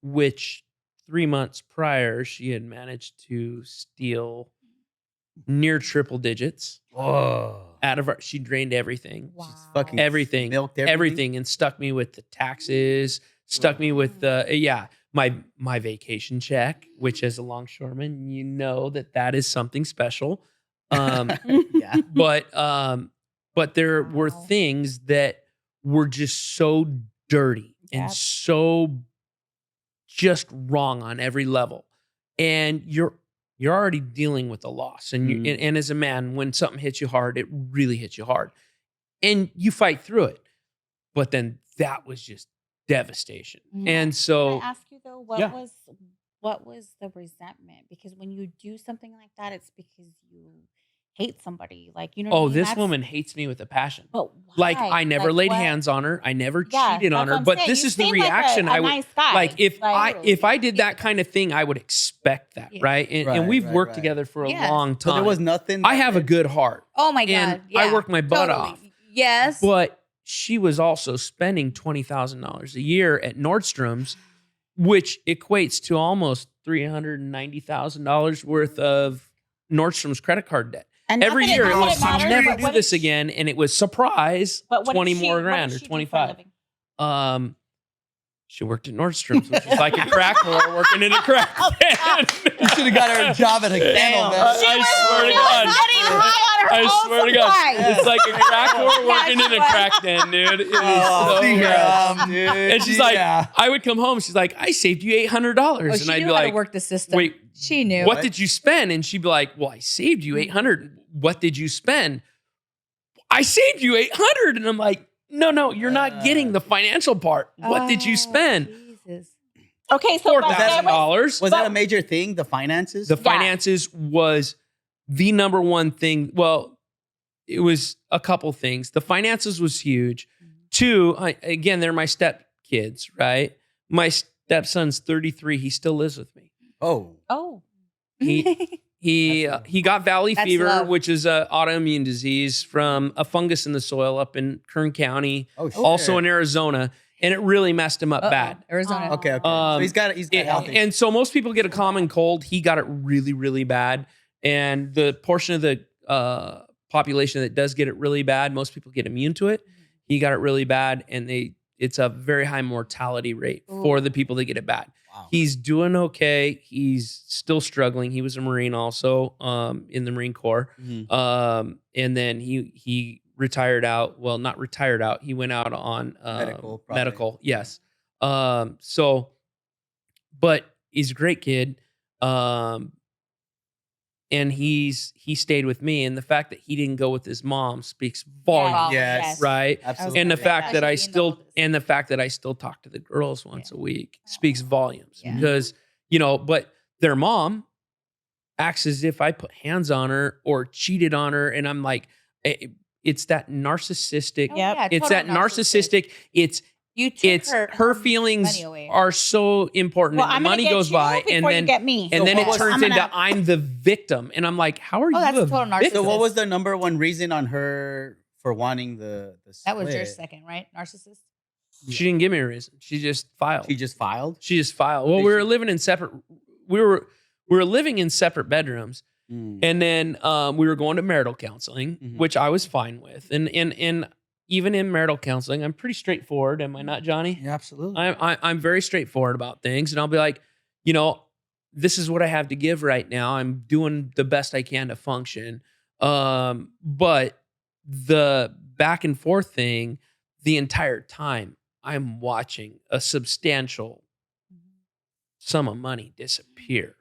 Which 3 months prior, she had managed to steal near triple digits Whoa. out of our. She drained everything. Wow. She's fucking Everything, milked everything, and stuck me with the taxes, stuck me with my vacation check, which as a longshoreman, you know that is something special. Yeah. But there were Wow. things that were just so dirty and Yep. so just wrong on every level, and you're already dealing with a loss, and and as a man, when something hits you hard, it really hits you hard, and you fight through it. But then that was just devastation, and so Can I ask you though, Yeah. what was the resentment? Because when you do something like that, it's because you hate somebody. Like, you know what I oh, mean? this That's- woman hates me with a passion. But Like why? I never laid what- hands on her. I never Yeah, cheated on that's her. what I'm But saying. this You is the seem like reaction a I would nice guy. like if Like, I did that kind of thing, I would expect that, Yeah. right? And Right, we've right, worked right. together for a Yes. long So time. there was nothing. I have a good heart, Oh my and God. Yeah. I work my butt Totally. off. Yes. But she was also spending $20,000 a year at Nordstrom's, which equates to almost $390,000 worth of Nordstrom's credit card debt. And not Every that year it not that was matters, never but do what this did again, and it was surprise But what 20 did she, more what grand did or she do for a 25. living? She worked at Nordstrom's, which is like a crack whore working in a crack den. You should have got her a job at a kennel, man. I swear to God. Getting high on her I own swear to God, supply. it's like a crack whore working in a she was. crack den, dude. It is Oh, so see here, bad. dude. And she's like, yeah. I would come home. She's like, I saved you $800, Oh, and she I'd knew be how to like, work the system. wait, She knew. what did you spend? And she'd be like, well, I saved you $800. What did you spend? I saved you $800. And I'm like, no, you're not getting the financial part. What did you Oh, spend? Jesus. Okay, so but there was- $4,000. Was that a major thing? The finances? The finances was the number one thing. Well, it was a couple things. The finances was huge. 2, again, they're my stepkids, right? My stepson's 33. He still lives with me. Oh. Oh. He got valley That's fever, love. which is an autoimmune disease from a fungus in the soil up in Kern County, Oh, shit. also in Arizona, and it really messed him up Uh-oh. bad. Arizona. Okay. So he's got health issues. And so most people get a common cold. He got it really, really bad. And the portion of the population that does get it really bad, most people get immune to it. He got it really bad, and it's a very high mortality rate for the people that get it bad. Wow. He's doing okay. He's still struggling. He was a Marine also in the Marine Corps. Mhm. And then he retired out. Well, not retired out. He went out on Medical, probably. medical. Yes. So, but he's a great kid. And he stayed with me. And the fact that he didn't go with his mom speaks volumes, Yes. right? Absolutely. And the Yeah. fact that Especially I still talk to the girls once a week speaks volumes Yeah. because, but their mom acts as if I put hands on her or cheated on her. And I'm like, it's that narcissistic. Oh, Yep. yeah, It's total that narcissistic. You took It's her her feelings money away. are so important. Well, and the I'm gonna money get goes you by, and before you then get me. and then So it what was- turns I'm gonna- into I'm the victim, and I'm like, how are you that's a total victim? narcissism. So what was the number one reason on her for wanting the That was your split? second, right? Narcissist. She didn't give me a reason. She just filed. She just filed. She just filed. Well, Did we were she- living in separate. We were living in separate bedrooms, Mm. and then we were going to marital counseling, Mhm. which I was fine with. And even in marital counseling, I'm pretty straightforward. Am I not, Johnny? Yeah, absolutely. I'm very straightforward about things, and I'll be like, this is what I have to give right now. I'm doing the best I can to function. But the back and forth thing, the entire time, I'm watching a substantial sum of money disappear.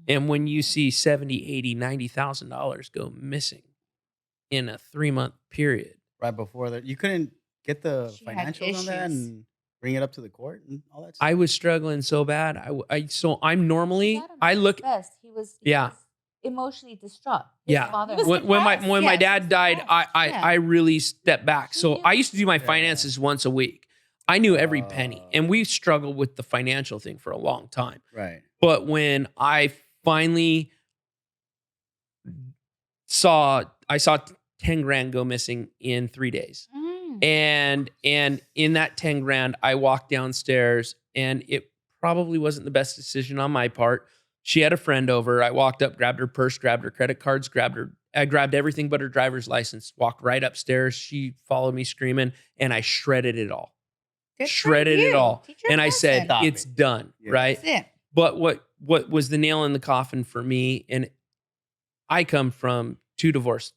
And when you see $70, $80, $90,000 go missing in a 3-month period, Right before that, you couldn't get the She had financials on that issues. and bring it up to the court and all that stuff. I was struggling so bad. So I'm normally, I look, best. He was Yeah. emotionally distraught. His Yeah. father- He was when my Yes, dad he was died, depressed. Yeah. I really stepped back. So Yeah. I used to do my Yeah. finances once a week. I knew every penny, and we struggled with the financial thing for a long time. Right. But when I finally saw 10 grand go missing in 3 days, Mm. and in that 10 grand, I walked downstairs, and it probably wasn't the best decision on my part. She had a friend over. I walked up, grabbed her purse, grabbed her credit cards, I grabbed everything but her driver's license, walked right upstairs. She followed me screaming, and I shredded it all. Good for Shredded it you. all. Teach her And a I said, lesson. Stop it's it. done, Yeah. right? That's it. But what was the nail in the coffin for me, and I come from 2 divorced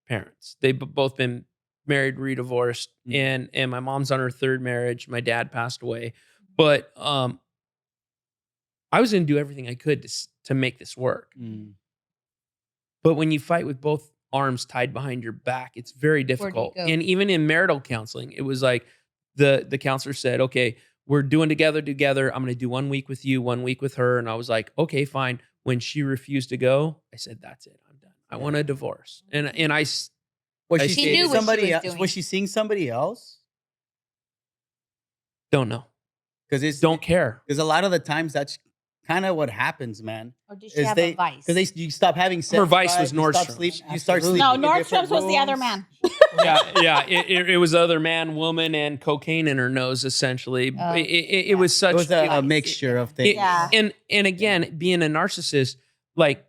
parents. They've both been married, re-divorced, Mm. and my mom's on her 3rd marriage. My dad passed away. But I was going to do everything I could to make this work. Mm. But when you fight with both arms tied behind your back, it's very difficult. go? And even in marital counseling, it was like the counselor said, okay, we're doing together. I'm going to do 1 week with you, 1 week with her. And I was like, okay, fine. When she refused to go, I said, that's it. I'm done. I want a divorce. And I Was I she see. seeing knew what she somebody was else? doing. Was she seeing somebody else? don't know. Because it's Don't care. Because a lot of the times that's kind of what happens, man. Or did she Is have they a vice? because you stop having sex. Her vice was you stop Nordstrom's. sleep- You start Absolutely. sleeping. No, in different Nordstrom's was the other rooms. man. Yeah. It was other man, woman, and cocaine in her nose, essentially. Oh, It was such. It was a vice. mixture of it- things. Yeah. And again, being a narcissist, like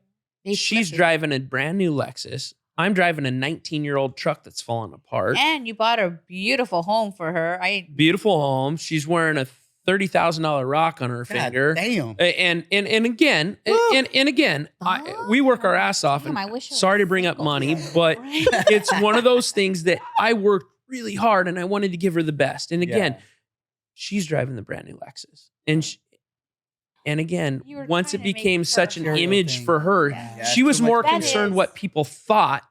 They she's flipped it. driving a brand new Lexus. I'm driving a 19-year-old truck that's falling apart. And you bought a beautiful home for her. Beautiful home. She's wearing a $30,000 rock on her God finger. damn. And again, we work our ass off. Damn, And I wish I was sorry to bring up single. money, but it's one of those things that I worked really hard and I wanted to give her the best. And again, Yeah. she's driving the brand new Lexus. And again, You were once it trying to make became her such an feel image thing. for her, Yeah. she was too much more That concerned is- what people thought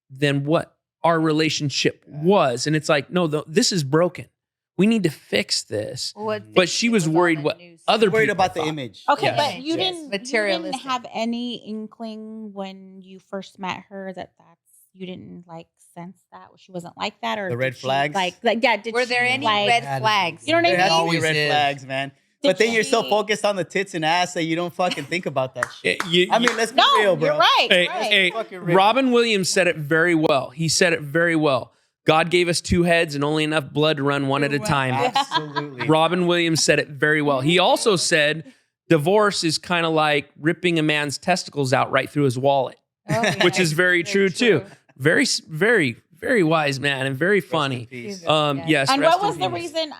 than what our relationship was. And it's like, no, this is broken. We need to fix this. But she was worried what other Worried people about the thought. image. Okay, Yes. but you Yes. didn't Materialistic. have any inkling when you first met her that's you didn't like sense that she wasn't like that, or The red did she, flags? like did Were she, there any like, red Had to flags? be. You know what I There mean? has to be Always red is. flags, man. Did But then you're so she- focused on the tits and ass that you don't fucking think about that shit. I mean, let's be No, real, bro. you're right. Hey, right. hey, Fucking real. Robin Williams said it very well. He said it very well. God gave us 2 heads and only enough blood to run one at a time. Absolutely. Robin Williams said it very well. He also said divorce is kind of like ripping a man's testicles out right through his wallet, Oh, yeah. which is very true too. Very, very, very wise man and very Rest in funny. peace. Yes. And rest what was in the peace. reason,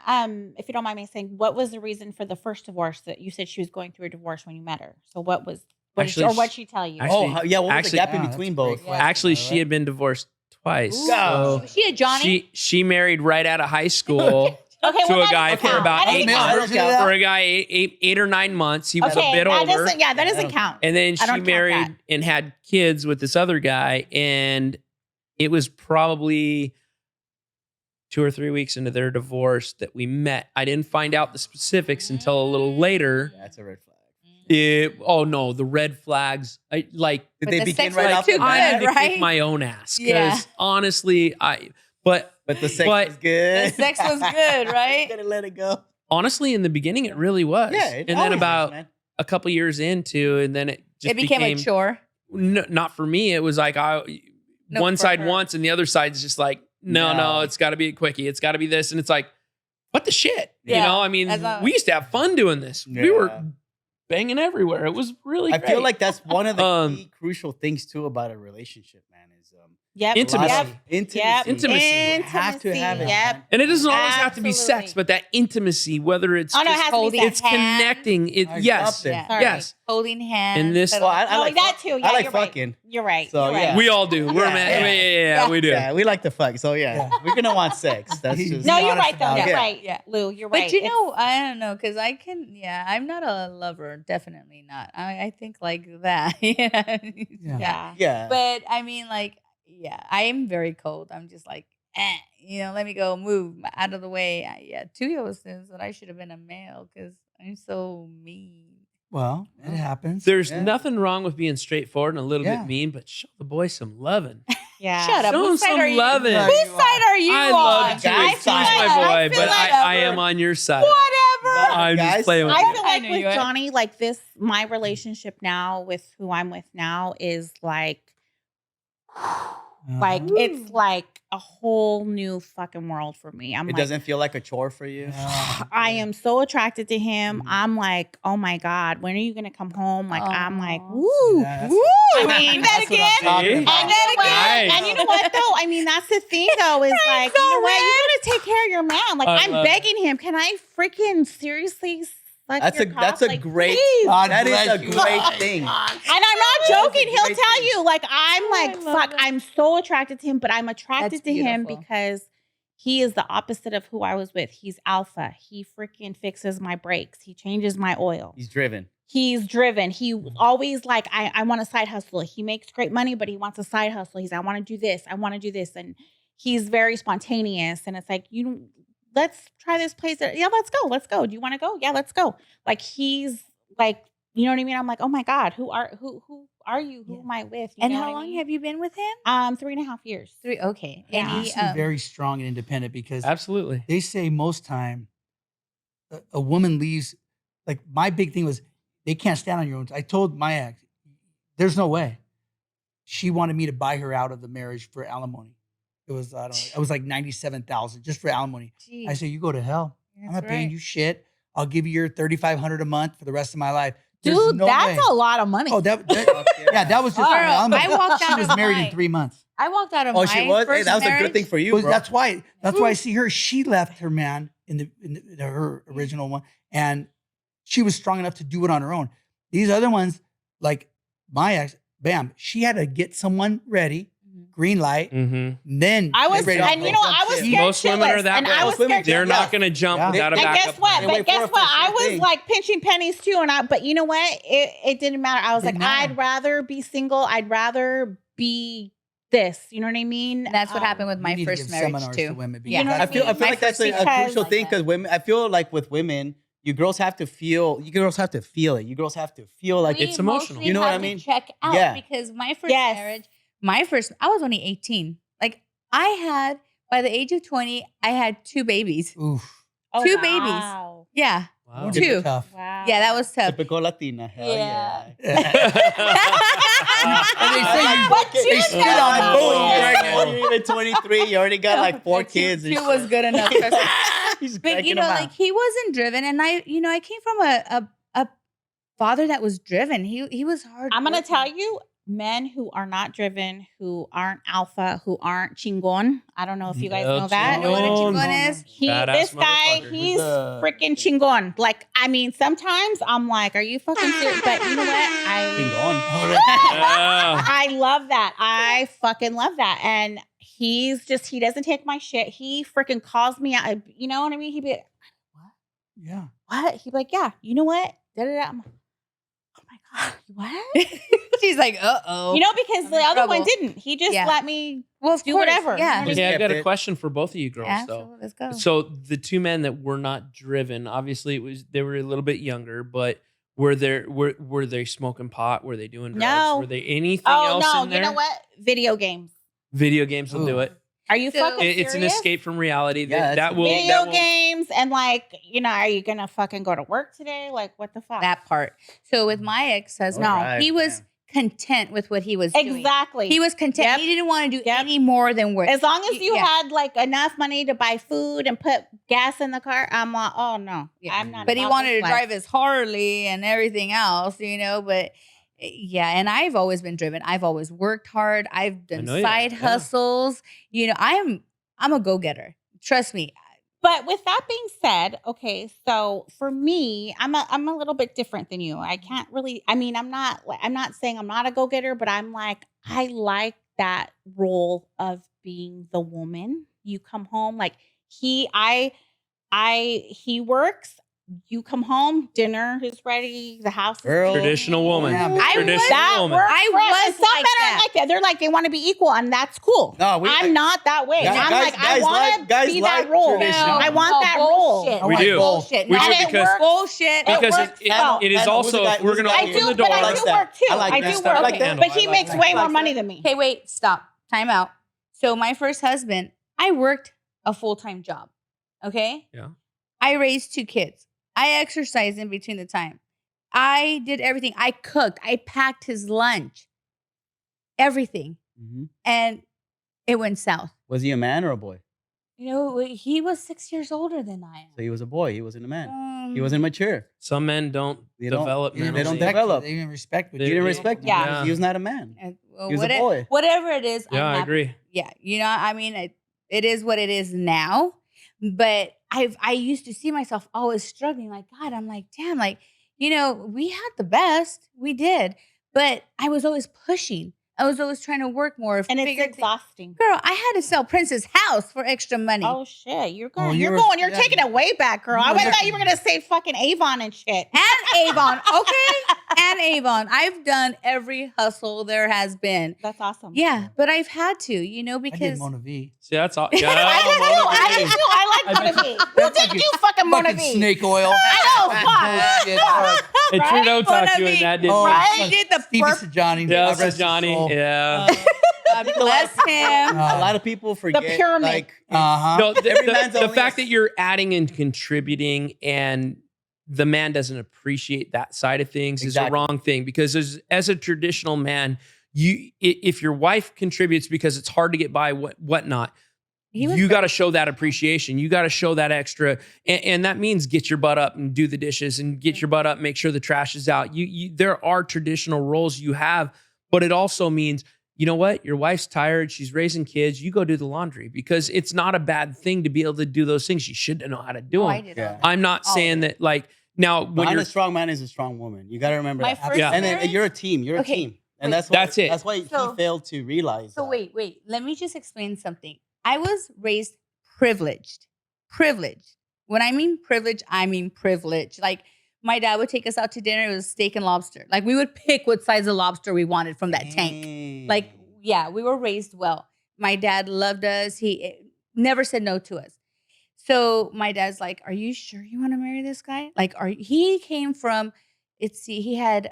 if you don't mind me saying, what was the reason for the first divorce that you said she was going through a divorce when you met her? So what was, Actually, or what'd she tell you? actually- Yeah. What was actually- the gap in Yeah, between that's a great both? question. Actually, All she right. had been divorced twice. Ooh. God. She a Johnny? She married right out of high school Okay, to well, a that guy doesn't for count. about That 8 doesn't count. months. That doesn't For a guy 8 or 9 months, he was Okay, a bit that older. doesn't, that doesn't count. And then I she don't count married that. and had kids with this other guy. And it was probably 2 or 3 weeks into their divorce that we met. I didn't find out the specifics until a little later. That's a red flag. Oh no, the red flags. Did But they the begin sex right was off too the good, I bat? need to right? kick my own ass because Yeah. honestly, But the sex was good. The sex was good, right? Couldn't let it go. honestly, in the beginning, it really was. Yeah, it and then always is, about man. a couple years into, and then it just It became a chore. not for me. It was like No, one for side her. wants, and the other side's just like, no, No. it's got to be a quickie. It's got to be this, and it's like, what the shit? You Yeah, know, I mean, that's not- we used to have fun doing this. We Yeah. were banging everywhere. It was really I great. feel like that's one of the Um, key crucial things too about a relationship, man. Is Yep. Intimacy. a lot Yep. of intimacy. Yep. Intimacy. You have to have it. Yep. man. and it doesn't always have to be sex, Absolutely. but that intimacy, whether it's Oh no, it just has to be holding sex. it's Hand. connecting. It I yes, stopped it. Yeah. Sorry. yes. Holding hands. In this- Well, I No, like that too. Yeah, I like you're right. fucking. You're right. So, you're right. yeah. We all do. We're Yeah, yeah, we do. Yeah, we like to fuck. So yeah, we're gonna want sex. That's He's just No, Be you're honest right though. about You're it. right. Yeah. Lou, you're right. But you It's- know, I don't know, because I'm not a lover, definitely not. I think like that. Yeah. yeah. yeah. But I mean, like, yeah, I am very cold. I'm just like, let me go move out of the way. Tuyo says that I should have been a male because I'm so mean. Well, it happens. There's Yeah. nothing wrong with being straightforward and a little Yeah. bit mean, but show the boy some loving. Yeah. Shut up. Show him Whose side some are you? loving. Right. Whose side are you I on? love to. I He's feel my like- boy, I but feel like- I am on your side. Whatever. I'm Guys, just playing with I you. feel I like knew with you would. Johnny, like this, my relationship now with who I'm with now is like it's like a whole new fucking world for me. I'm It like, doesn't feel like a chore for you. I am so attracted to him. Mhm. I'm like, oh my God, when are you gonna come home? Like, I'm like, Aw. woo, Yeah, that's- woo. I mean, That's what I'm talking See? about. and you know what? Nice. And you know what though? I mean, that's the thing though, is like, you know what? You gotta take care of your man. Like, I I'm love begging him. Can I freaking seriously suck That's your a cock? that's a Like, great. please. God That is bless a you. great thing. And I'm not joking. He'll great tell thing. you, like, I'm like, I love fuck, that. I'm so attracted to him, but I'm attracted That's to him beautiful. because he is the opposite of who I was with. He's alpha. He freaking fixes my brakes. He changes my oil. He's driven. He's driven. He always like, I want a side hustle. He makes great money, but he wants a side hustle. He's, I want to do this. I want to do this. And he's very spontaneous. And it's like, let's try this place. Yeah, let's go. Let's go. Do you want to go? Yeah, let's go. Like he's like, you know what I mean? I'm like, oh my God, who are you? Who Yeah. am I with? You And know how what I long mean? have you been with him? 3.5 years. 3. Okay. Yeah. And You he, seem very strong and independent because Absolutely. they say most time a woman leaves. Like my big thing was they can't stand on your own. I told my ex, there's no way. She wanted me to buy her out of the marriage for alimony. It was I don't know. It was like $97,000 just for alimony. Jeez. I said, you go to hell. I'm not That's paying right. you shit. I'll give you your $3,500 a month for the rest of my life. There's Dude, no that's way. a lot of money. Oh, yeah, that was just Girl, for alimony. I walked She out was of married in my- 3 months. I walked out of Oh, my she was. Hey, first that was a marriage. good thing for you, Well, bro. that's why I see her. She left her man in her original one, and she was strong enough to do it on her own. These other ones, like my ex, bam, she had to get someone ready, green light, Mm-hmm. then I was, get ready to and go. you know, I was scared Most women are shitless, that and way. I was Most women scared. They're shitless. not going to jump Yeah. without a And backup guess what? They plan. wait But guess for a what? I sure was thing. like pinching pennies too, but you know what? It didn't matter. I was Didn't like, matter. I'd rather be single. I'd rather be this. You know what I mean? And that's what happened with You my need to first give marriage seminars to too. women. Yeah. You know what I feel My like that's a first crucial because- thing because women. I feel like with women, you girls have to feel. You girls have to feel it. You girls have to feel like It's emotional. mostly You know what had I mean? to check out Yeah. because my first Yes. marriage, I was only 18. Like I had by the age of 20, I had 2 babies. Oof. Oh, Two babies. wow. Yeah. Wow. Two. It's tough. Wow. Yeah, that was tough. typical Latina. Hell yeah. And they say you- But they you spit know on that. boom, Boom, pregnant. you're even 23. You already got like 4 kids. and 2 was good enough. trust me. He's But cracking you know, them out. like he wasn't driven, and I came from a father that was driven. He was hard. I'm gonna working. tell you, men who are not driven, who aren't alpha, who aren't chingon. I don't know if you guys El know that. You know what a Chingon. chingon is? Badass This guy, motherfucker. he's The- freaking chingon. Like, I mean, sometimes I'm like, are you fucking serious? But you know what? Chingón. Yeah. I love that. I fucking love that. And he doesn't take my shit. He freaking calls me out. You know what I mean? He'd be like, Yeah. what? He'd be like, yeah, you know what? Da-da-da. I'm like, oh my God, what? She's like, uh-oh. You know, because I'm the in other one trouble. didn't. He just Yeah. let me well, of do course, whatever. Yeah. Just Okay, I got kept a it. question for both of you girls, though. Absolutely. Let's go. So the 2 men that were not driven, obviously they were a little bit younger, but Were they smoking pot? Were they doing drugs? No. Were they anything Oh else no, in there? you know what? Video games. Video games will do Ooh. it. Are you So- fucking It's an serious? escape from reality. Yeah, that it's- will Video that will, games and like, are you gonna fucking go to work today? Like, what the fuck? That part. So with my ex-husband, Alright, he was man. content with what he was doing. Exactly. He was content. Yep. He didn't want to do Yep. any more than work. As long as you Yeah. had like enough money to buy food and put gas in the car, I'm like, oh no, Yeah. I'm not. But he about wanted this to life. drive his Harley and everything else, But yeah, and I've always been driven. I've always worked hard. I've done know you side have, yeah. hustles. I'm a go getter. Trust me. But with that being said, okay, so for me, I'm a little bit different than you. I can't really. I mean, I'm not saying I'm not a go getter, but I'm like I like that role of being the woman. You come home like he works. You come home, dinner is ready, the house is Girl. clean. traditional woman. Yeah, I Traditional was- That woman. works I for us. was And some like men that. aren't like that. They're like they want to be equal, and that's cool. No, I'm not that way. Guys- I'm guys- like I guys want like- to guys be like that role. tradition. I want that role. bullshit. We do. Bullshit. We No, do And it because works. bullshit. because works it well. is And also who's the guy- if we're who's the gonna guy- I open do, the but door. I like do that. work too. I like I that do stuff. I work. like that. But he I makes like way that. more like money that. than me. Okay, wait, stop. Time out. So my first husband, I worked a full-time job. Okay? Yeah. I raised 2 kids. I exercised in between the time. I did everything. I cooked. I packed his lunch. Everything. Mhm. And it went south. Was he a man or a boy? He was 6 years older than I So he was a boy. He wasn't a man. am. He wasn't mature. Some men don't They don't- develop They didn't They don't mentally. respect develop. you. They didn't respect what They He you didn't did. respect Yeah. him because he was not a man. He was a boy. Whatever it is, Yeah, I'm I happy. agree. Yeah, I mean, it is what it is now. But I used to see myself always struggling. Like God, I'm like, damn, like we had the best, we did, but I was always pushing. I was always trying to work more. And it's figure thi- exhausting. Girl, I had to sell Prince's house for extra money. Oh shit, you're going. Oh, you're you were- You're yeah, taking it way back, girl. you I were thought you were gonna say fucking Avon and shit. And Avon, okay? And Avon. I've done every hustle there has been. That's awesome. Yeah, but I've had to, I did because Mona V. See, that's all. Yeah, I did too. I did too. I like I Mona bet- V. Who that's did fucking- you fucking Mona Fucking V? snake oil. I know, Bullshit. fuck. Hey, Right? Trudeau talked to you Wanna in be- that, didn't Oh, he? Right? I did the Stevie perfect. Sajani. Yeah, God that's rest his Johnny. soul. Yeah. God bless him. A lot of people forget. pyramid. Like, Uh-huh. No, Every man's the only fact a- that you're adding and contributing and the man doesn't appreciate that side of things is a Exactly. wrong thing, because as a traditional man, if your wife contributes because it's hard to get by, whatnot, He was you got to show that appreciation. You got to show that extra, and that means get your butt up and do the dishes, and get your butt up, make sure the trash is out. There are traditional roles you have, but it also means, you know what? Your wife's tired. She's raising kids. You go do the laundry, because it's not a bad thing to be able to do those things. You should know how to do Oh, them. I did Yeah. all that. I'm not All saying of it. that, like, now when behind you're a strong man is a strong woman. You got to remember My that. first Yeah. And then marriage- you're a team. You're Okay, a team. And wait. that's why, That's it. That's why So- he failed to realize So that. wait. Let me just explain something. I was raised privileged. Privileged. When I mean privilege, I mean privilege. Like my dad would take us out to dinner. It was steak and lobster. Like we would pick what size of lobster we wanted from that tank. Dang. Like, yeah, we were raised well. My dad loved us. He never said no to us. So my dad's like, "Are you sure you want to marry this guy?" Like, he came from, he had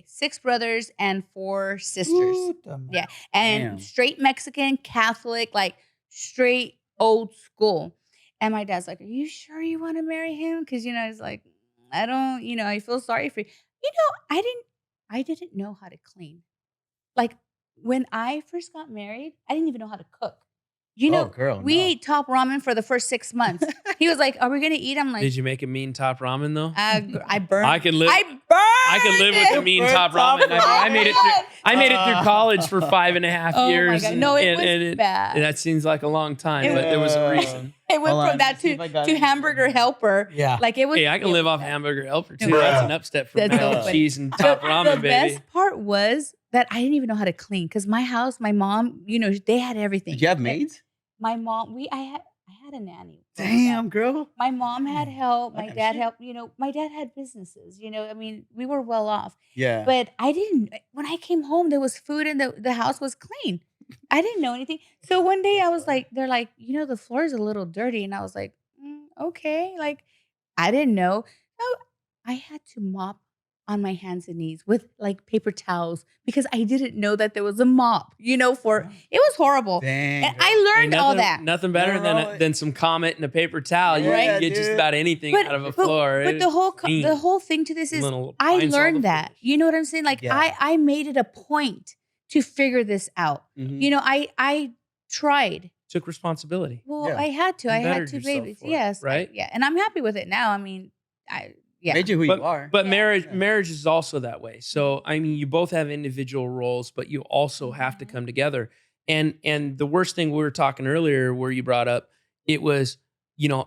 6 brothers and 4 sisters. What the- Yeah. And Damn. straight Mexican, Catholic, like straight old school. And my dad's like, "Are you sure you want to marry him?" Because, he's like, I don't, I feel sorry for you. I didn't know how to clean. Like when I first got married, I didn't even know how to cook. Oh, girl, we no. ate top ramen for the first 6 months. He was like, "Are we going to eat?" I'm like, did you make a mean top ramen though? I burned. I could live. I burned. I could live with the mean Burnt top top ramen. I ramen. made it through. I made it through college for 5.5 Oh my years. God. No, it was and bad. and that seems like a long time, It but there was a was- reason. It went Hold from on, that let me see if I got to it. hamburger helper. Yeah. Like it was. Hey, I can it live was off bad. hamburger helper too. Bruh. That's an upstep from That's mac so and funny. cheese and top The ramen, baby. best part was that I didn't even know how to clean because my house, my mom, they had everything. Did you have maids? My mom, I had a nanny. Damn, girl. My mom had help. My Okay, dad shit. helped. My dad had businesses. I mean, we were well off. Yeah. But I didn't. When I came home, there was food and the house was clean. I didn't know anything. So one day I was like, they're like, the floor is a little dirty, and I was like, okay. Like, I didn't know. So I had to mop on my hands and knees with like paper towels because I didn't know that there was a mop, it was horrible. Dang. And girl. I learned Ain't all nothing, that. Nothing better No. than some Comet and a paper towel. You Yeah, can get just dude. about anything out of a floor. But It the was whole clean. the whole thing to this is Little I finds all the learned that. finish. You know what I'm saying? Like Yeah. I made it a point to figure this out. Mhm. I tried. Took responsibility. Well, Yeah. I had to. You I had bettered to, yourself babies. for it, Yes, right? yeah, and I'm happy with it now. I mean, yeah. Made you who But, you are. but Yeah. marriage is also that way. So I mean, you both have individual roles, but you also have to come together. And the worst thing, we were talking earlier where you brought up, it was,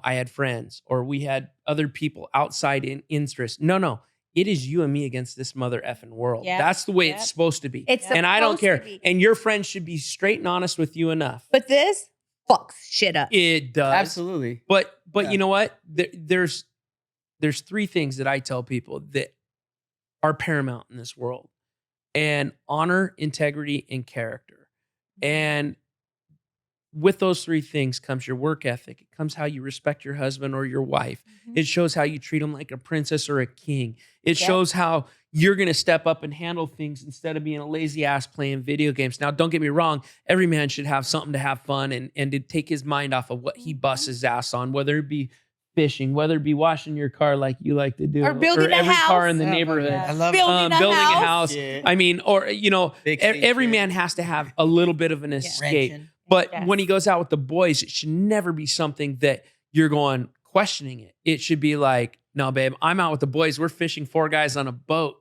I had friends or we had other people outside in interest. No. It is you and me against this mother effing world. Yep. That's the way Yep. it's supposed to be. It's and I don't supposed to care. be. And your friends should be straight and honest with you enough. But this fucks shit up. It does. Absolutely. But Yeah. you know what? There's three things that I tell people that are paramount in this world. And honor, integrity, and character. And with those three things comes your work ethic. It comes how you respect your husband or your wife. Mhm. It shows how you treat them like a princess or a king. It Yep. shows how you're going to step up and handle things instead of being a lazy ass playing video games. Now, don't get me wrong. Every man should have something to have fun and to take his mind off of what he busts his ass on, whether it be fishing, whether it be washing your car like you like to do, Or building a every car house. in the Yeah, neighborhood. I love Building a Building a house. house. Yeah. I mean, or, Big every feature. man has to have a little bit of an escape. Wrenching. But Yes. when he goes out with the boys, it should never be something that you're going questioning it. It should be like, no, babe, I'm out with the boys. We're fishing 4 guys on a boat.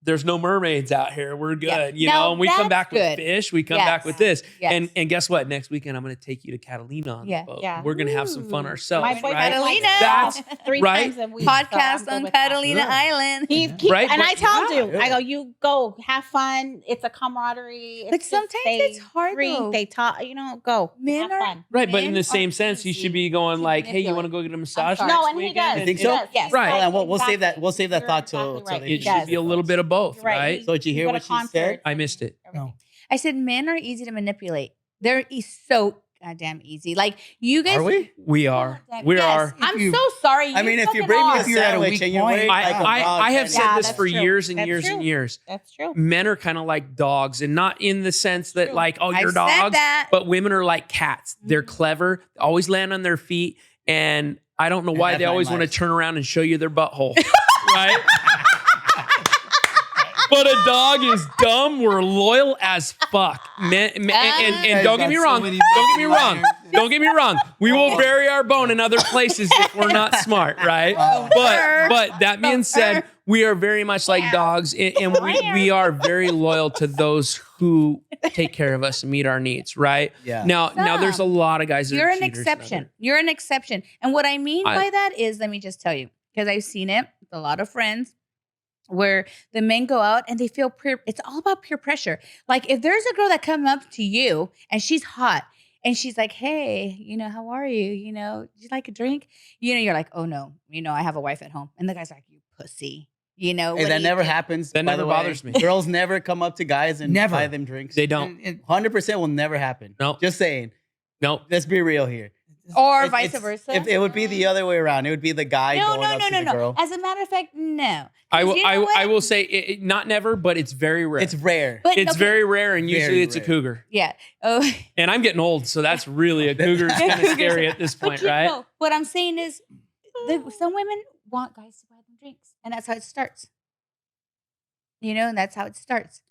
There's no mermaids out here. We're good. Yeah. Now, And we come that's back with good. fish. We come Yes. back with this. Yes. And guess what? Next weekend, I'm going to take you to Catalina on Yeah. the boat. Yeah. We're going to have some fun Ooh. ourselves. My boyfriend right? Catalina. likes That's 3 right. times a week. so I'm Podcast good on with that. Catalina Yeah. Island. Right, And but- I tell Yeah. you, I go, you go, have fun. It's a camaraderie. But just sometimes they it's hard, drink, though. They talk, go. Men have are- fun. Right. But in Men the are same sense, you easy should be going to like, hey, you want to manipulate. go get a massage sorry. next No, and he weekend? does. You think He so? does, yes. Right. Hold on, we'll save that. Exactly. We'll save that You're thought till exactly right. till It they should be a little bit of both, Right. right? So did you hear go to what she said? concerts, I missed it. everything. I said men are easy to manipulate. They're so goddamn easy. Like you guys Are we? We are. Goddamn- We yes. are. I'm you- so sorry. I mean, if you fucking bring me a are. If you're at a sandwich weak and you're point- waiting like a I dog, have and said Yeah, this that's for true. years and That's years true. and years. That's true. Men are kind of like dogs, and not in the sense that True. like, oh, I you're said dogs, that. but women are like cats. They're Mhm. clever, always land on their feet, and I don't know And why have they 9 always want to lives. turn around and show you their butthole, right? But a dog is dumb. We're loyal as fuck. And don't get me wrong. Don't get me wrong. Don't get me wrong. We will bury our bone in other places if we're not smart, right? But that being said, we are very much like dogs, and we are very loyal to those who take care of us and meet our needs, right? Yeah. Now there's a lot of guys that You're are an cheaters and exception. other- You're an exception. And what I mean I- by that is, let me just tell you, because I've seen it with a lot of friends where the men go out and they feel it's all about peer pressure. Like if there's a girl that come up to you and she's hot and she's like, hey, how are you? Do you like a drink? You're like, oh no, I have a wife at home. And the guy's like, you pussy. Hey, what that do you never think? happens. That by never the way. bothers me. Girls never come up to guys and Never. buy them drinks. They don't. 100% will never happen. No. Just saying. No. Let's be real here. Or It's- vice it's- versa. If it would be the other way around, it would be the guy no, going up to the girl. As a matter of fact, no. I 'Cause will. you know what? I will say not never, but it's very rare. It's rare. But It's okay, very rare, and Very usually it's a rare. cougar. yeah. Oh, And I'm getting old, so that's really a cougar's kind of scary at this point, right? No, what I'm saying is, some women want guys to buy them drinks, and that's how it starts. And that's how it starts.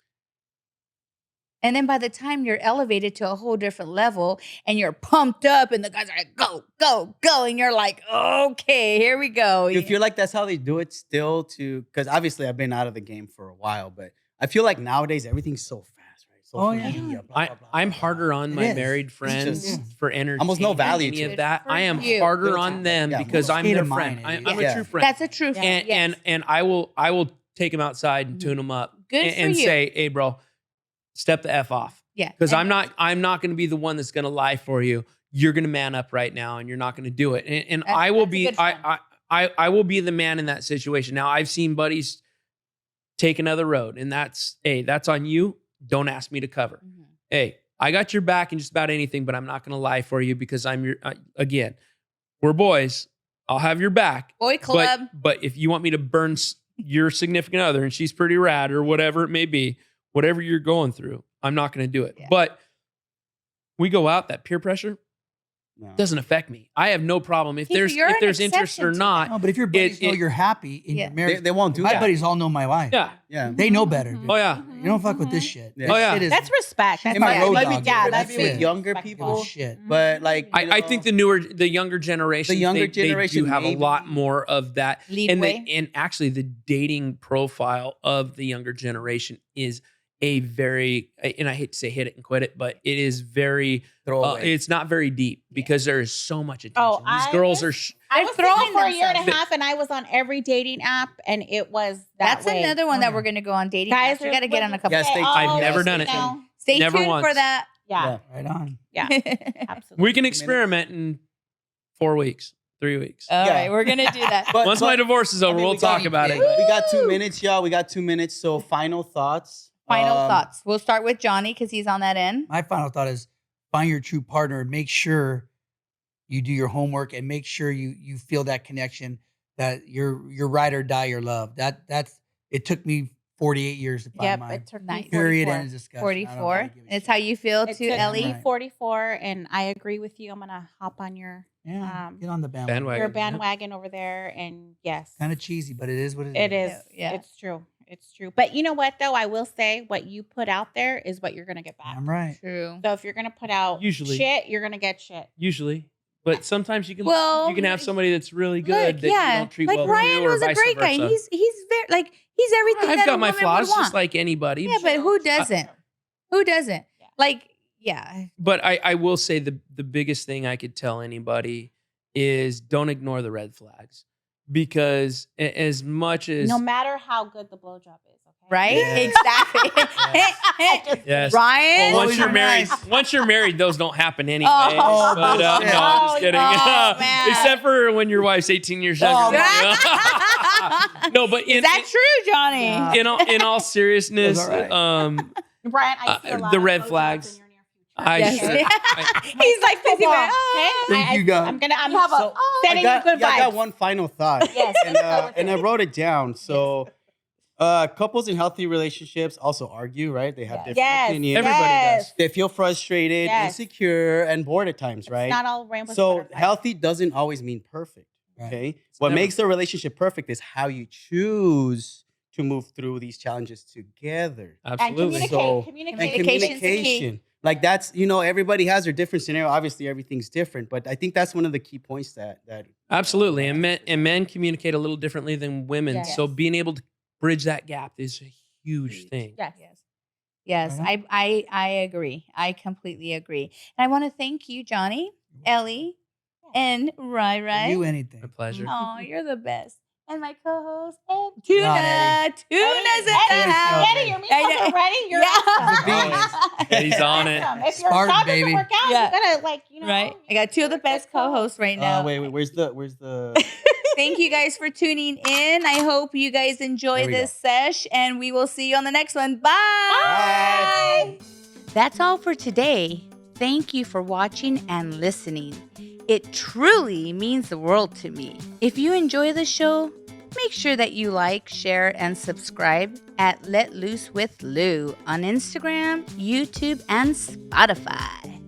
And then by the time you're elevated to a whole different level, and you're pumped up, and the guys are like, "Go, go, go," and you're like, "Okay, here we go." You feel like that's how they do it still because obviously I've been out of the game for a while, but I feel like nowadays everything's so fast, right? Social Oh, yeah. media, blah, blah, blah, I'm blah, harder blah. on It my is. married friends just- for entertainment. Almost no value any to of it. that. For I am you. harder Good on time. them Yeah, because more I'm state their of friend. mind, I'm yeah. a true friend. That's a true friend. and I will take them outside and tune them up Good and for you. say, "Hey, bro, step the f off." Yeah, Because and I'm not going to be the one that's going to lie for you. You're going to man up right now, and you're not going to do it. And That's- I will that's a be good friend. I will be the man in that situation. Now I've seen buddies take another road, and that's on you. Don't ask me to cover. Mhm. Hey, I got your back in just about anything, but I'm not going to lie for you because I'm again, we're boys. I'll have your back. Boy club. But if you want me to burn your significant other and she's pretty rad or whatever it may be, whatever you're going through, I'm not going to do it. Yeah. But we go out, that peer pressure No. doesn't affect me. I have no problem if You're an there's interest exception or to not. No, but if your buddies know you're happy in Yeah. your marriage, They won't do my that. buddies all know my wife. Yeah. Yeah. They know better. Mhm. Oh yeah. You don't fuck with this shit. Yeah. This Oh, yeah. shit is That's respect. She's That's my it. road might dog. be, Yeah, might that's be with it. younger Respectful. oh, people, shit. but like I think the younger generation, The younger they generation do have maybe. a lot more of that. Leadway. And actually the dating profile of the younger generation is a very, and I hate to say hit it and quit it, but it is very, throwaway. it's not very deep because there is so much attention. Oh, These I girls was- are, I They're was throwing single for a year and a themselves. half, and I was on every dating app, and it was that That's way. another one that Oh, we're going to go on dating. Guys, Guys, we got to get on a couple. Yeah, stay tuned. I've never done it. Stay Never tuned for once. that. Yeah, Right on. absolutely. we can experiment in 4 weeks, 3 weeks. All Yeah. right, we're going to do that. But- Once but- my divorce is over, I mean, we'll we got- talk about it. We got 2 minutes, y'all. We got 2 minutes. So final thoughts. Final thoughts. We'll start with Johnny because he's on that end. My final thought is find your true partner. Make sure you do your homework and make sure you feel that connection, that you're ride or die your love. That's it took me 48 years to find Yep, mine. it took Nice. me Period. 44. End of discussion. I don't 44. really give a It's shit. how you feel It too, took Ellie. me Right. 44, and I agree with you. I'm gonna hop on your Yeah, um, get on the bandwagon. Bandwagon. your bandwagon over there, and yes, Kind of cheesy, but it is what it it is. is. Yeah. It's true. It's true. But you know what, though, I will say what you put out there is what you're gonna get back. I'm right. True. So if you're gonna put out Usually. shit, you're gonna get shit. Usually. But sometimes you can Well, you can have somebody that's really good Look, that yeah, you don't treat like well Ryan too, or was a vice great guy. versa. He's very like he's everything. I've that got a my woman flaws would want. just like anybody. Yeah, but who doesn't? Who doesn't? Yeah. Like, yeah. But I will say the biggest thing I could tell anybody is don't ignore the red flags, because as much as No matter how good the blowjob is, okay? Right? Yeah. Exactly. yes. Ryan. Well, once you're Always married, nice. once you're married, those don't happen anyway. Oh, but, no, I'm bullshit. just kidding. Oh, man. Except for when your wife's 18 years Oh, younger. No, but Is that true, Johnny? Yeah. in all seriousness, That's all right. Brian, I see a lot the of red blowjobs flags. in your near future. I Yes. should. He's like busy. Football, Like, okay? Thank you, God. I'm gonna. I'm So, setting you good I got vibes. one final thought. Yes, and, let's go with and I it. wrote it down. So, couples in healthy relationships also argue, right? They have different Yes. opinions. Everybody yes. They feel frustrated, Yes. insecure, and bored at times, It's right? not all rainbows. and So, butterflies. healthy doesn't always mean perfect. Right. Okay. What never- makes the relationship perfect is how you choose to move through these challenges together. And Absolutely. communicate. So- communicate. And Communication's the key. communication. Like that's, everybody has their different scenario. Obviously, everything's different, but I think that's one of the key points that Absolutely. And men communicate a little differently than women. Yes. So being able to bridge that gap is a huge thing. Yes. Yes, Right I agree. I completely agree. And I want to thank you, Johnny, Ellie, and Rai Rai. You anything. My pleasure. Oh, you're the best. And my co-host, and Not Tuna. Eddie. Tuna's in Eddie, the house. Eddie, your I meatballs know. are ready. You're Yeah. awesome. Yeah, he's on it. Awesome. If your Spartan, job baby. doesn't work out, Yeah. you gotta Right. I got two of the best co-hosts right now. wait, where's the Thank you guys for tuning in. I hope you guys enjoy There we this sesh, and we will see you on the next one. Bye. That's all for today. Thank you for watching and listening. It truly means the world to me. If you enjoy the show, make sure that you like, share, and subscribe at Let Loose with Lou on Instagram, YouTube, and Spotify.